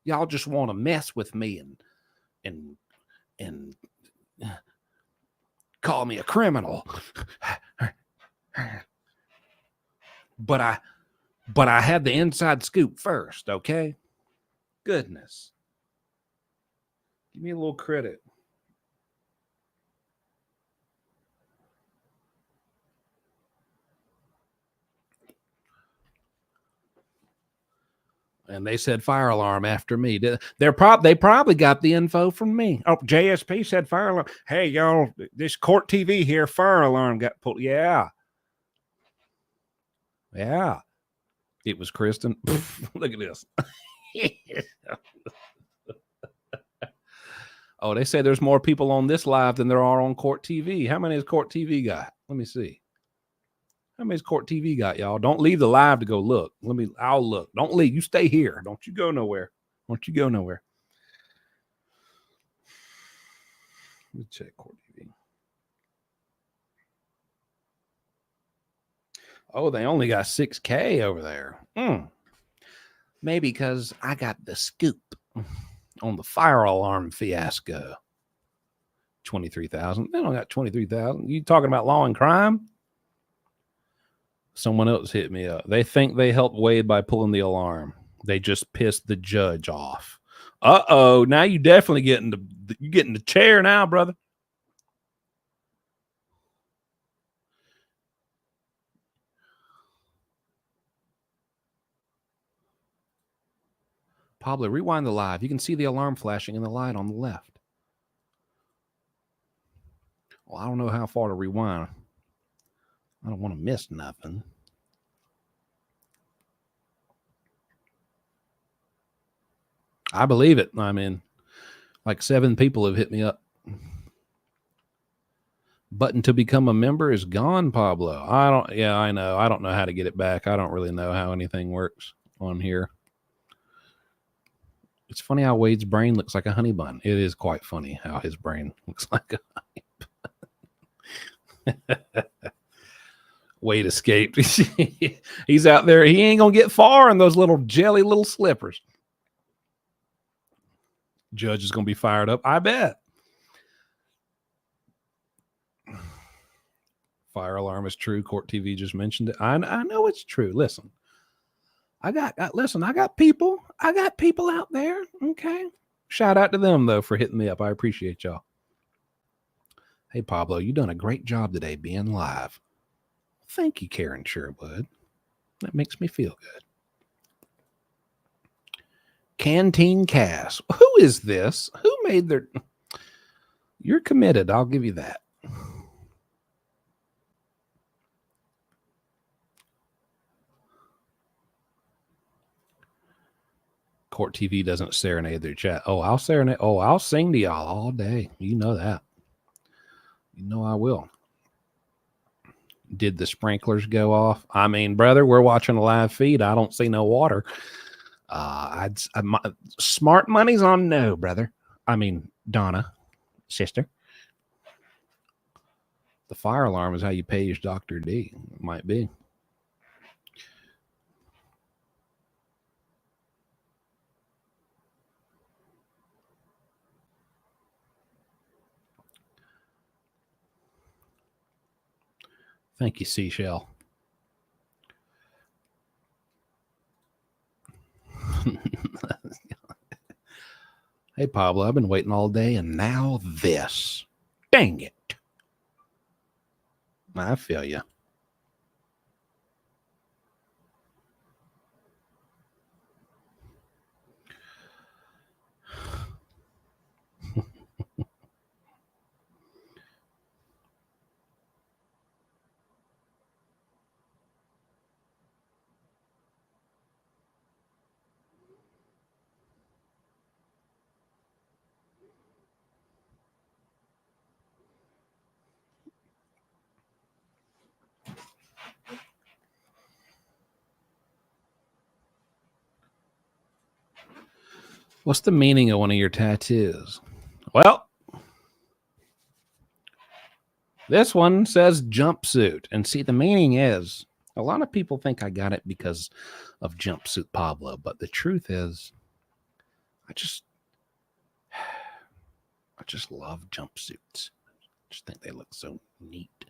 Y'all just want to mess with me and call me a criminal. But I had the inside scoop first, okay? Goodness. Give me a little credit. And they said fire alarm after me. They probably got the info from me. Oh, JSP said fire alarm. Hey, y'all, this Court TV here, fire alarm got pulled. Yeah. Yeah. It was Kristen. Look at this. Oh, they say there's more people on this live than there are on Court TV. How many has Court TV got? Let me see. How many's Court TV got, y'all? Don't leave the live to go look. I'll look. Don't leave. You stay here. Don't you go nowhere. Don't you go nowhere. Let me check Court TV. Oh, they only got 6K over there. Maybe because I got the scoop on the fire alarm fiasco. 23,000. They don't got 23,000. You talking about law and crime? Someone else hit me up. They think they helped Wade by pulling the alarm. They just pissed the judge off. Uh-oh. Now you definitely getting the chair now, brother. Pablo, rewind the live. You can see the alarm flashing in the light on the left. Well, I don't know how far to rewind. I don't want to miss nothing. I believe it. I mean, like 7 people have hit me up. Button to become a member is gone, Pablo. I know. I don't know how to get it back. I don't really know how anything works on here. It's funny how Wade's brain looks like a honey bun. It is quite funny how his brain looks like a honey bun. Wade escaped. He's out there. He ain't going to get far in those little jelly little slippers. Judge is going to be fired up. I bet. Fire alarm is true. Court TV just mentioned it. I know it's true. Listen, I got people. I got people out there. Okay. Shout out to them though for hitting me up. I appreciate y'all. Hey Pablo, you done a great job today being live. Thank you, Karen Sherwood. That makes me feel good. Canteen Cass. Who is this? Who made their... You're committed. I'll give you that. Court TV doesn't serenade their chat. Oh, I'll serenade. Oh, I'll sing to y'all all day. You know that. You know I will. Did the sprinklers go off? I mean, brother, we're watching a live feed. I don't see no water. Smart money's on no, brother. I mean, Donna, sister. The fire alarm is how you page Dr. D. It might be. Thank you, Seashell. Hey, Pablo, I've been waiting all day, and now this. Dang it. I feel you. What's the meaning of one of your tattoos? Well, this one says jumpsuit. And see, the meaning is, a lot of people think I got it because of Jumpsuit Pablo. But the truth is, I just love jumpsuits. I just think they look so neat.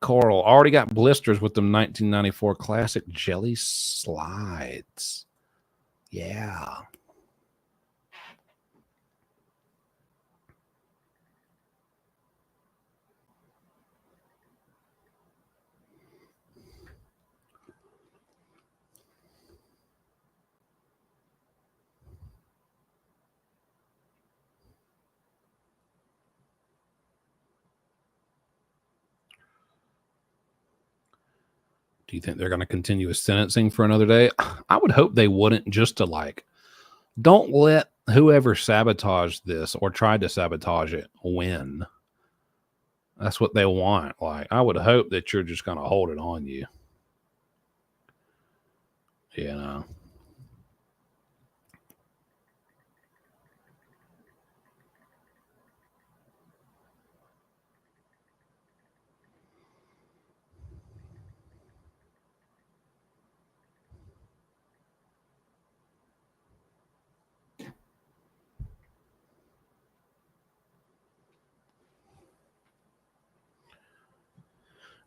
Coral already got blisters with them 1994 classic jelly slides. Yeah. Do you think they're going to continue with sentencing for another day? I would hope they wouldn't, just to like, don't let whoever sabotaged this or tried to sabotage it win. That's what they want. Like, I would hope that you're just going to hold it on you. You know.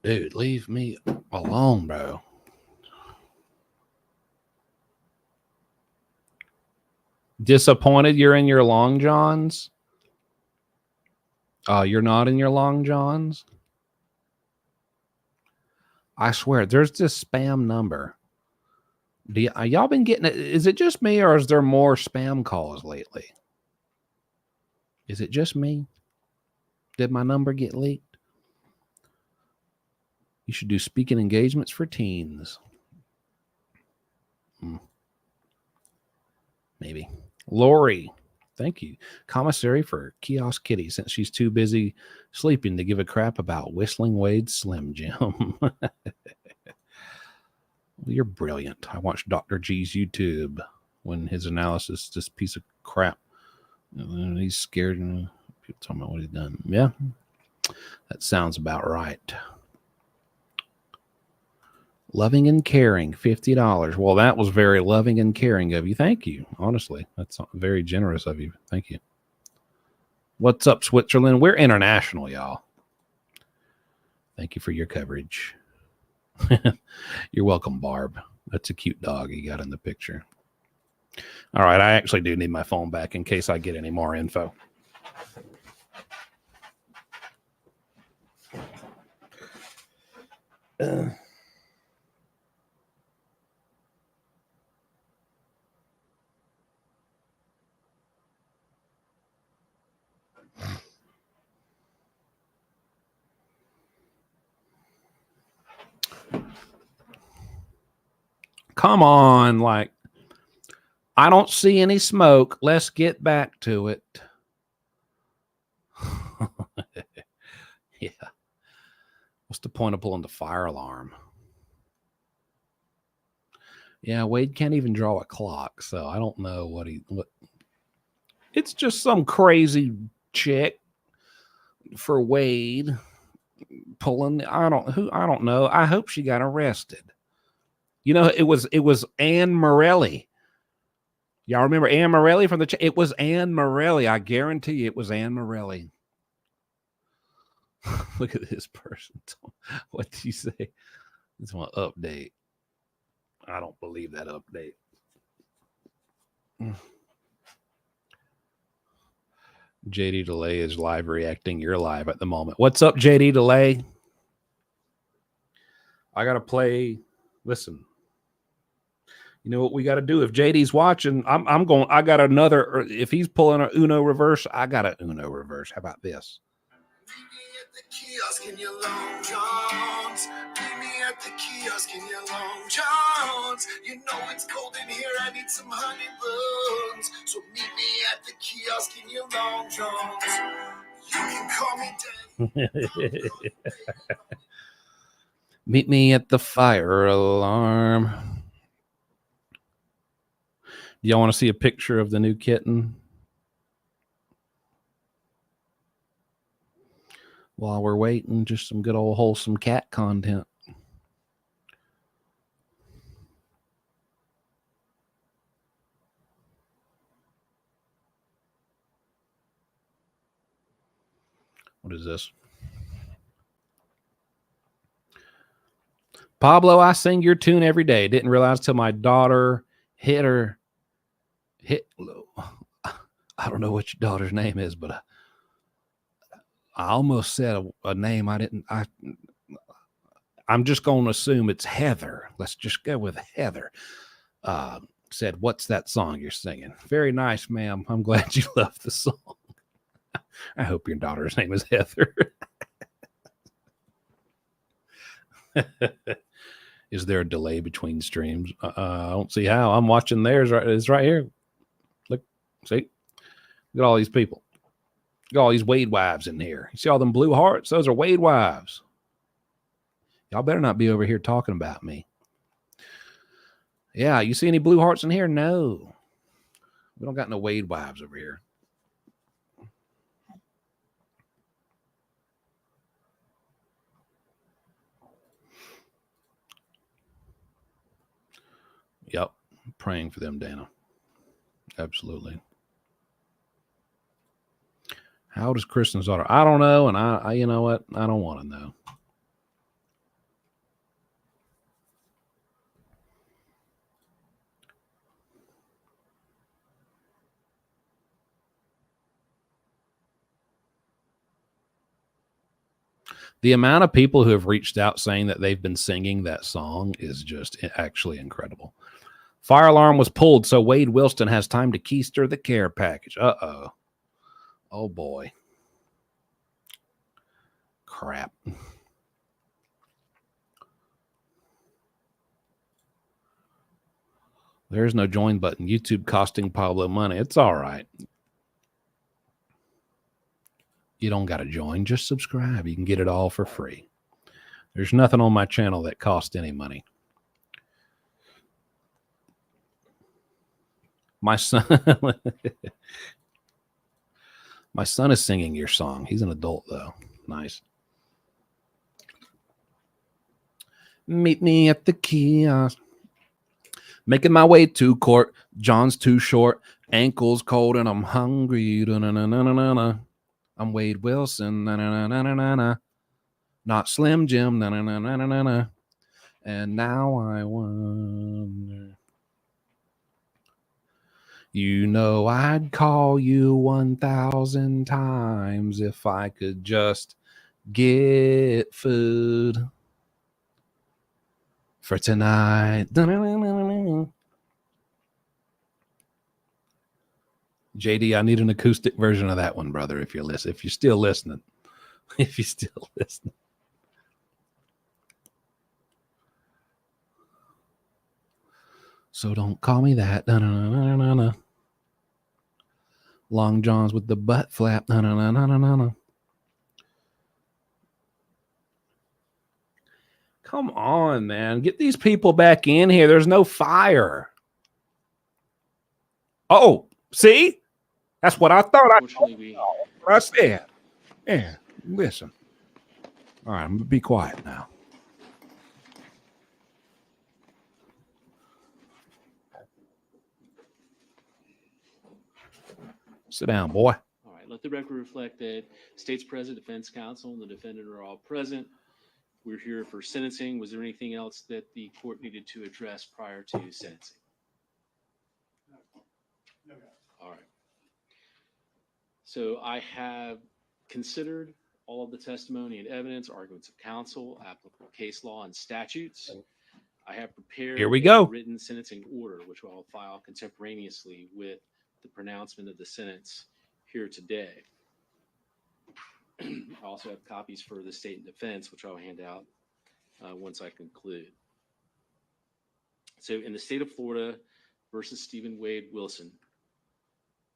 Dude, leave me alone, bro. Disappointed you're in your long johns? You're not in your long johns? I swear, there's this spam number Y'all been getting it? Is it just me, or is there more spam calls lately? Is it just me? Did my number get leaked? You should do speaking engagements for teens. Maybe. Lori, thank you. Commissary for Kiosk Kitty, since she's too busy sleeping to give a crap about Whistling Wade's Slim Jim. Well, you're brilliant. I watched Dr. G's YouTube when his analysis, this piece of crap. And he's scared. People talking about what he's done. Yeah, that sounds about right. Loving and caring, $50. Well, that was very loving and caring of you. Thank you. Honestly, that's very generous of you. Thank you. What's up, Switzerland? We're international, y'all. Thank you for your coverage. You're welcome, Barb. That's a cute dog you got in the picture. All right, I actually do need my phone back in case I get any more info. Come on, like, I don't see any smoke. Let's get back to it. Yeah. What's the point of pulling the fire alarm? Yeah, Wade can't even draw a clock, so I don't know what. It's just some crazy chick for Wade pulling. I don't know. I hope she got arrested. You know, it was Anne Morelli. Y'all remember Anne Morelli from the? It was Anne Morelli. I guarantee you, it was Anne Morelli. Look at this person. What did you say? This one update. I don't believe that update. JD Delay is live reacting. You're live at the moment. What's up, JD Delay? I gotta play. Listen. You know what we got to do? If JD's watching, I'm going. I got another. If he's pulling a Uno reverse, I got a Uno reverse. How about this? Meet me at the kiosk in your Long Johns. Meet me at the kiosk in your Long Johns. You know it's cold in here. I need some honey buns. So meet me at the kiosk in your Long Johns. You can call me Daddy. Meet me at the fire alarm. Do y'all want to see a picture of the new kitten? While we're waiting, just some good old wholesome cat content. What is this? Pablo, I sing your tune every day. Didn't realize till my daughter hit. I don't know what your daughter's name is, but I almost said a name I didn't. I'm just going to assume it's Heather. Let's just go with Heather. Said, what's that song you're singing? Very nice, ma'am. I'm glad you love the song. I hope your daughter's name is Heather. Is there a delay between streams? I don't see how. I'm watching theirs. It's right here. Look, see? Look at all these people. Look at all these Wade wives in here. You see all them blue hearts? Those are Wade wives. Y'all better not be over here talking about me. Yeah, you see any blue hearts in here? No. We don't got no Wade wives over here. Yep. Praying for them, Dana. Absolutely. How old is Kristen's daughter? I don't know. And I you know what? I don't want to know. The amount of people who have reached out saying that they've been singing that song is just actually incredible. Fire alarm was pulled, so Wade Wilson has time to keister the care package. Uh-oh. Oh, boy. Crap. There's no join button. YouTube costing Pablo money. It's all right. You don't got to join. Just subscribe. You can get it all for free. There's nothing on my channel that costs any money. My son, my son is singing your song. He's an adult, though. Nice. Meet me at the kiosk. Making my way to court. John's too short. Ankles cold and I'm hungry. Da-na-na-na-na-na. I'm Wade Wilson. Na-na-na-na-na-na. Not Slim Jim. Na-na-na-na-na-na. And now I wonder. You know I'd call you 1,000 times if I could just get food for tonight. JD, I need an acoustic version of that one, brother, if you're still listening. If you're still listening. So don't call me that. Na-na-na-na-na-na. Long Johns with the butt flap. Na-na-na-na-na-na. Come on, man. Get these people back in here. There's no fire. Oh, see? That's what I thought. I said. Yeah, listen. All right, I'm going to be quiet now. Sit down, boy. All right, let the record reflect that state's president, defense counsel, and the defendant are all present. We're here for sentencing. Was there anything else that the court needed to address prior to sentencing? No. All right. So I have considered all of the testimony and evidence, arguments of counsel, applicable case law, and statutes. I have prepared Here we go. a written sentencing order, which I'll file contemporaneously with the pronouncement of the sentence here today. I also have copies for the state and defense, which I'll hand out once I conclude. So in the state of Florida versus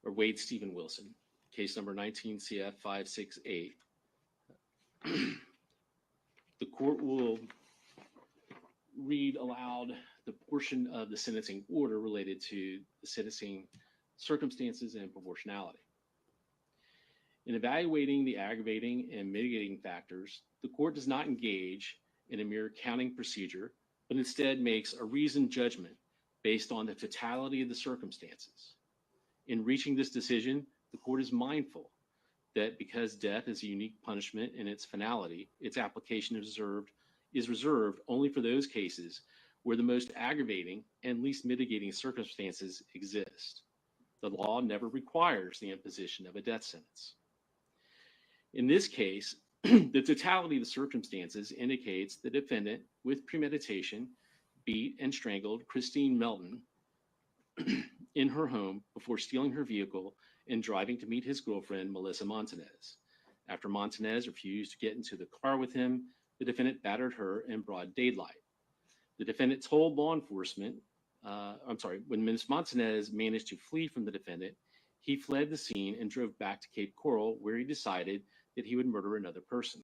Wade Stephen Wilson, case number 19 CF 568, the court will read aloud the portion of the sentencing order related to the sentencing circumstances and proportionality. In evaluating the aggravating and mitigating factors, the court does not engage in a mere counting procedure, but instead makes a reasoned judgment based on the totality of the circumstances. In reaching this decision, the court is mindful that because death is a unique punishment in its finality, its application is reserved only for those cases where the most aggravating and least mitigating circumstances exist. The law never requires the imposition of a death sentence. In this case, the totality of the circumstances indicates the defendant, with premeditation, beat and strangled Christine Melton in her home before stealing her vehicle and driving to meet his girlfriend, Melissa Montanez. After Montanez refused to get into the car with him, the defendant battered her in broad daylight. The defendant told law enforcement, when Ms. Montanez managed to flee from the defendant, he fled the scene and drove back to Cape Coral, where he decided that he would murder another person.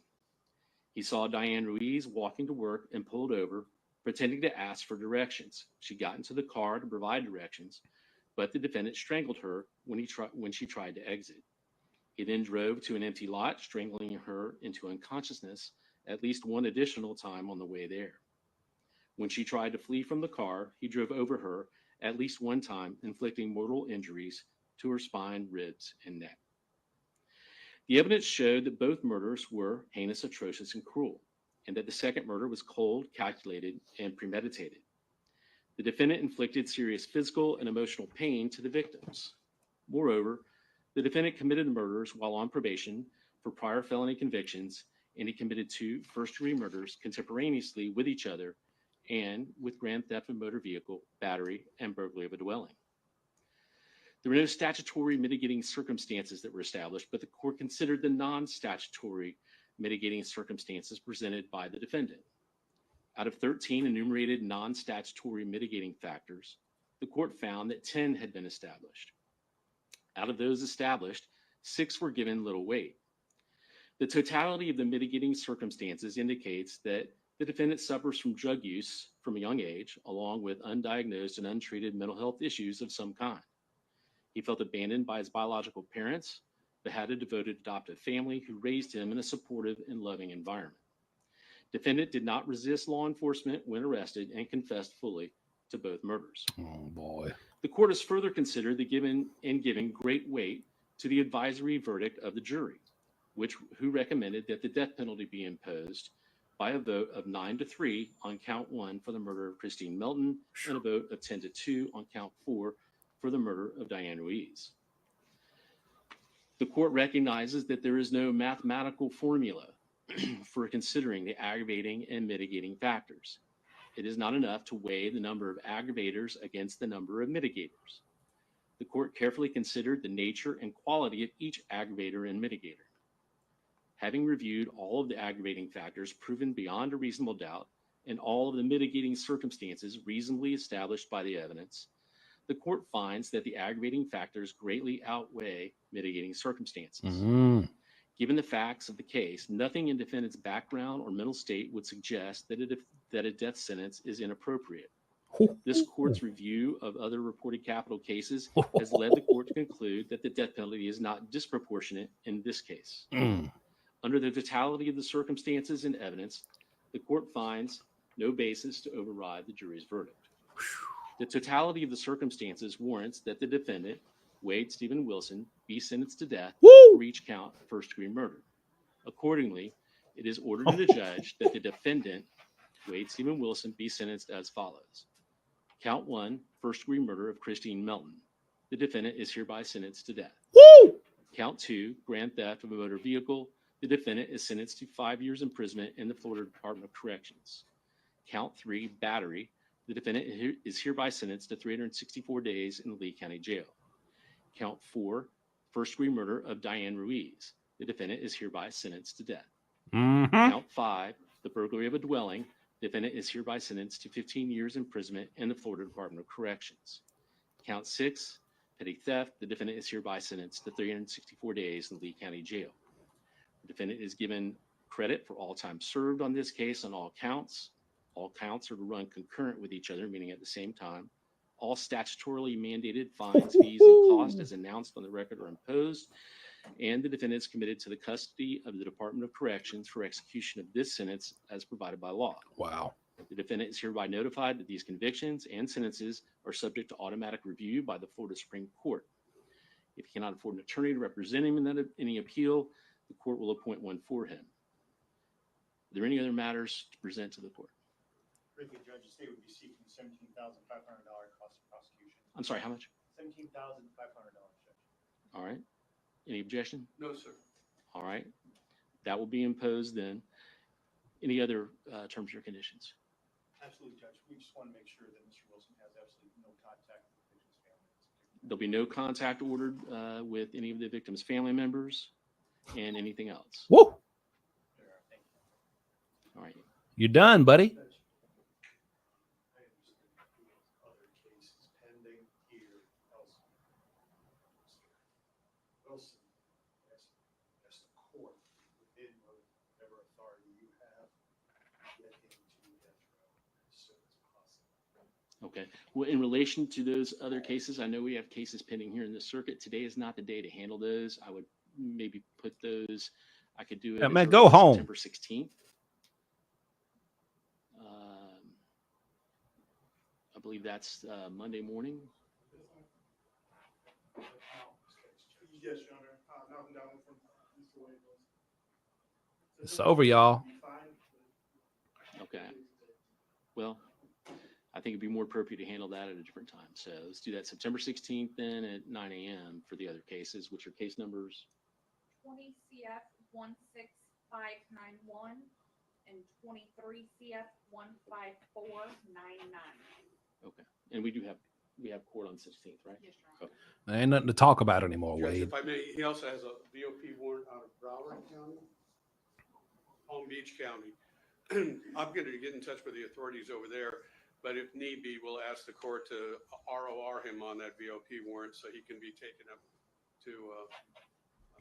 He saw Diane Ruiz walking to work and pulled over, pretending to ask for directions. She got into the car to provide directions, but the defendant strangled her when she tried to exit. He then drove to an empty lot, strangling her into unconsciousness at least one additional time on the way there. When she tried to flee from the car, he drove over her at least one time, inflicting mortal injuries to her spine, ribs, and neck. The evidence showed that both murders were heinous, atrocious, and cruel, and that the second murder was cold, calculated, and premeditated. The defendant inflicted serious physical and emotional pain to the victims. Moreover, the defendant committed the murders while on probation for prior felony convictions, and he committed 2 first-degree murders contemporaneously with each other and with grand theft of motor vehicle, battery, and burglary of a dwelling. There were no statutory mitigating circumstances that were established, but the court considered the non-statutory mitigating circumstances presented by the defendant. Out of 13 enumerated non-statutory mitigating factors, the court found that 10 had been established. Out of those established, 6 were given little weight. The totality of the mitigating circumstances indicates that the defendant suffers from drug use from a young age, along with undiagnosed and untreated mental health issues of some kind. He felt abandoned by his biological parents, but had a devoted adoptive family who raised him in a supportive and loving environment. Defendant did not resist law enforcement when arrested and confessed fully to both murders. Oh boy. The court has further considered giving great weight to the advisory verdict of the jury, who recommended that the death penalty be imposed by a vote of 9-3 on count 1 for the murder of Christine Melton and a vote of 10-2 on count 4 for the murder of Diane Ruiz. The court recognizes that there is no mathematical formula for considering the aggravating and mitigating factors. It is not enough to weigh the number of aggravators against the number of mitigators. The court carefully considered the nature and quality of each aggravator and mitigator. Having reviewed all of the aggravating factors proven beyond a reasonable doubt and all of the mitigating circumstances reasonably established by the evidence, the court finds that the aggravating factors greatly outweigh mitigating circumstances. Mm. Given the facts of the case, nothing in defendant's background or mental state would suggest that a death sentence is inappropriate. This court's review of other reported capital cases has led the court to conclude that the death penalty is not disproportionate in this case. Mm. Under the totality of the circumstances and evidence, the court finds no basis to override the jury's verdict. The totality of the circumstances warrants that the defendant, Wade Stephen Wilson, be sentenced to death for each count of first-degree murder. Accordingly, it is ordered to the judge that the defendant, Wade Stephen Wilson, be sentenced as follows. Count 1, first-degree murder of Christine Melton. The defendant is hereby sentenced to death. Woo! Count 2, grand theft of a motor vehicle. The defendant is sentenced to 5 years imprisonment in the Florida Department of Corrections. Count 3, battery. The defendant is hereby sentenced to 364 days in the Lee County Jail. Count 4, first-degree murder of Diane Ruiz. The defendant is hereby sentenced to death. Mm-hmm. Count 5, the burglary of a dwelling. The defendant is hereby sentenced to 15 years imprisonment in the Florida Department of Corrections. Count 6, petty theft. The defendant is hereby sentenced to 364 days in the Lee County Jail. The defendant is given credit for all time served on this case on all counts. All counts are to run concurrent with each other, meaning at the same time. All statutorily mandated fines, fees, and costs as announced on the record are imposed, and the defendant is committed to the custody of the Department of Corrections for execution of this sentence as provided by law. Wow. The defendant is hereby notified that these convictions and sentences are subject to automatic review by the Florida Supreme Court. If he cannot afford an attorney to represent him in any appeal, the court will appoint one for him. Are there any other matters to present to the court? The judge, the state would be seeking $17,500 cost of prosecution. I'm sorry, how much? $17,500, Judge. All right. Any objection? No, sir. All right. That will be imposed then. Any other terms or conditions? Absolutely, Judge. We just want to make sure that Mr. Wilson has absolutely no contact with the victim's family. There'll be no contact ordered with any of the victim's family members and anything else. Woo! Thank you. All right. You done, buddy? Judge, I understand other cases pending here elsewhere. Mr. Wilson, as the court, within whatever authority you have, get him to death row as soon as possible. Okay. Well, in relation to those other cases, I know we have cases pending here in the circuit. Today is not the day to handle those. I would maybe put those, I could do it. Yeah, as man, early go as home. September 16th. I believe that's Monday morning. Yes, Your Honor. Malcolm Down from Mr. Wade. It's over, y'all. Okay. Well, I think it'd be more appropriate to handle that at a different time. So let's do that September 16th then at 9 a.m. for the other cases, which are case numbers. 20 CF 16591 and 23 CF 15499. Okay. And we have court on 16th, right? Yes, Your Honor. There ain't nothing to talk about anymore, Judge, Wade. if I may, he also has a VOP warrant out of Broward County, Palm Beach County. I'm going to get in touch with the authorities over there, but if need be, we'll ask the court to ROR him on that VOP warrant so he can be taken up to.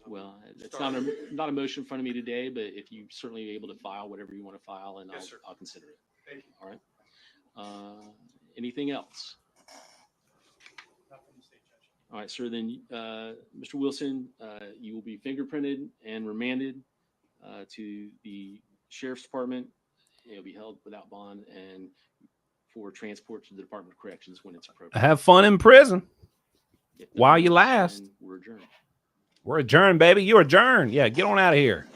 Well, it's start- not a motion in front of me today, but if you certainly be able to file whatever you want to file, and Yes, sir. I'll consider it. Thank you. All right. Anything else? Nothing to say, Judge. All right, sir. Then, Mr. Wilson, you will be fingerprinted and remanded to the sheriff's department. It'll be held without bond and for transport to the Department of Corrections when it's appropriate. Have fun in prison. If while nothing you else, last. then we're adjourned. We're adjourned, baby. You're adjourned. Yeah, get on out of here.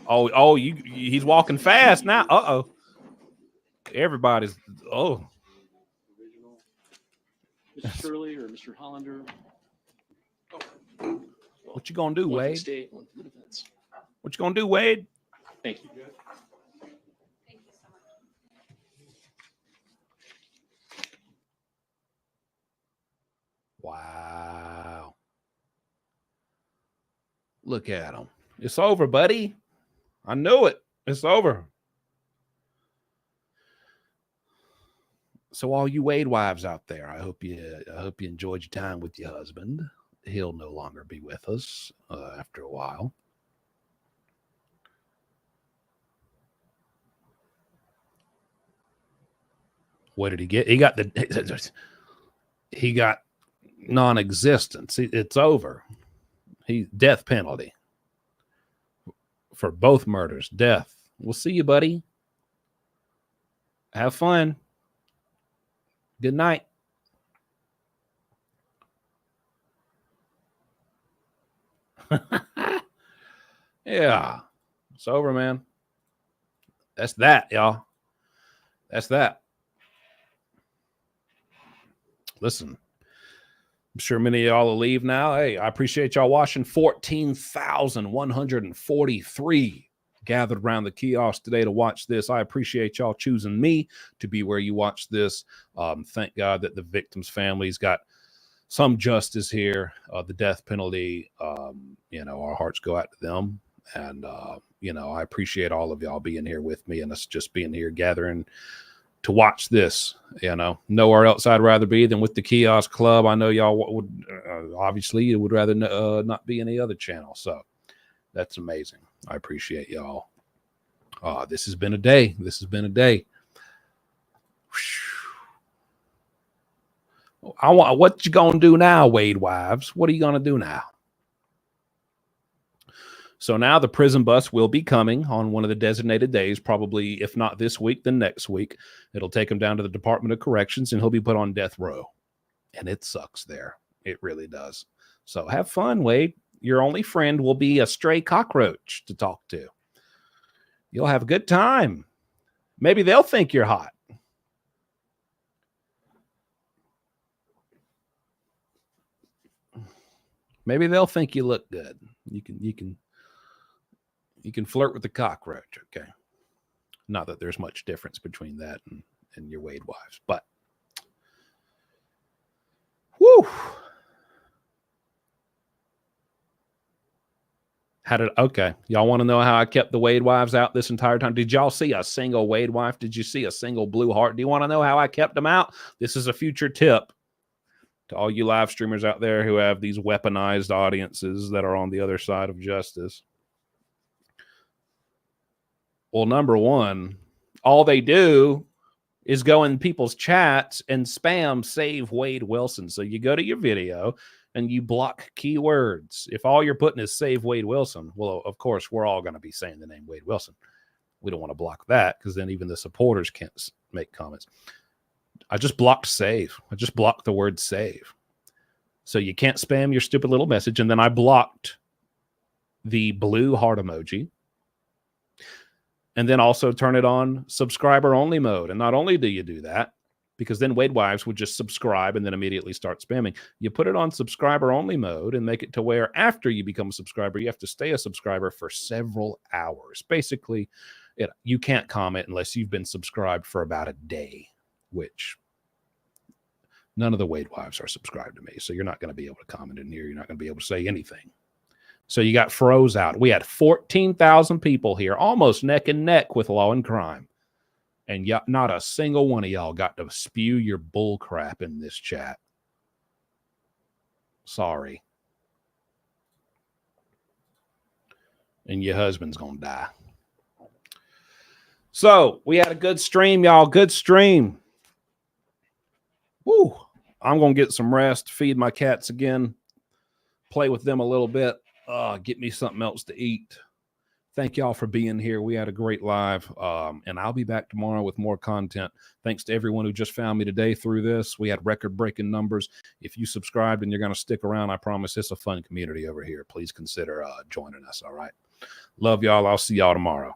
Oh, he's walking fast now. Uh-oh. Everybody's, oh. Mr. Shirley or Mr. Hollander? What you gonna do, One for the Wade? state, one for the defense. What you gonna do, Wade? Thank you. Thank you so much. Wow. Look at him. It's over, buddy. I knew it. It's over. So all you Wade wives out there, I hope you enjoyed your time with your husband. He'll no longer be with us after a while. What did he get? He got non-existence. It's over. Death penalty for both murders. Death. We'll see you, buddy. Have fun. Good night. Yeah. It's over, man. That's that, y'all. That's that. Listen, I'm sure many of y'all will leave now. Hey, I appreciate y'all watching. 14,143 gathered around the kiosk today to watch this. I appreciate y'all choosing me to be where you watch this. Thank God that the victims' families got some justice here. The death penalty, our hearts go out to them. And, I appreciate all of y'all being here with me and us just being here gathering to watch this. Nowhere else I'd rather be than with the Kiosk Club. I know y'all would obviously you would rather not be any other channel. So that's amazing. I appreciate y'all. This has been a day. What you gonna do now, Wade wives? What are you gonna do now? So now the prison bus will be coming on one of the designated days, probably if not this week, then next week. It'll take him down to the Department of Corrections and he'll be put on death row. And it sucks there. It really does. So have fun, Wade. Your only friend will be a stray cockroach to talk to. You'll have a good time. Maybe they'll think you're hot. Maybe they'll think you look good. You can flirt with the cockroach, okay? Not that there's much difference between that and your Wade wives, but whoo. Okay, y'all want to know how I kept the Wade wives out this entire time? Did y'all see a single Wade wife? Did you see a single blue heart? Do you want to know how I kept them out? This is a future tip to all you live streamers out there who have these weaponized audiences that are on the other side of justice. Well, number one, all they do is go in people's chats and spam save Wade Wilson. So you go to your video and you block keywords. If all you're putting is save Wade Wilson, well, of course, we're all going to be saying the name Wade Wilson. We don't want to block that because then even the supporters can't make comments. I just blocked save. I just blocked the word save. So you can't spam your stupid little message. And then I blocked the blue heart emoji. And then also turn it on subscriber only mode. And not only do you do that, because then Wade wives would just subscribe and then immediately start spamming. You put it on subscriber only mode and make it to where after you become a subscriber, you have to stay a subscriber for several hours. Basically, You can't comment unless you've been subscribed for about a day, which none of the Wade wives are subscribed to me. So you're not going to be able to comment in here. You're not going to be able to say anything. So you got froze out. We had 14,000 people here, almost neck and neck with Law and Crime. And not a single one of y'all got to spew your bull crap in this chat. Sorry. And your husband's going to die. So we had a good stream, y'all. Good stream. Woo. I'm going to get some rest, feed my cats again, play with them a little bit, get me something else to eat. Thank y'all for being here. We had a great live, and I'll be back tomorrow with more content. Thanks to everyone who just found me today through this. We had record-breaking numbers. If you subscribed and you're going to stick around, I promise it's a fun community over here. Please consider joining us, all right? Love y'all. I'll see y'all tomorrow.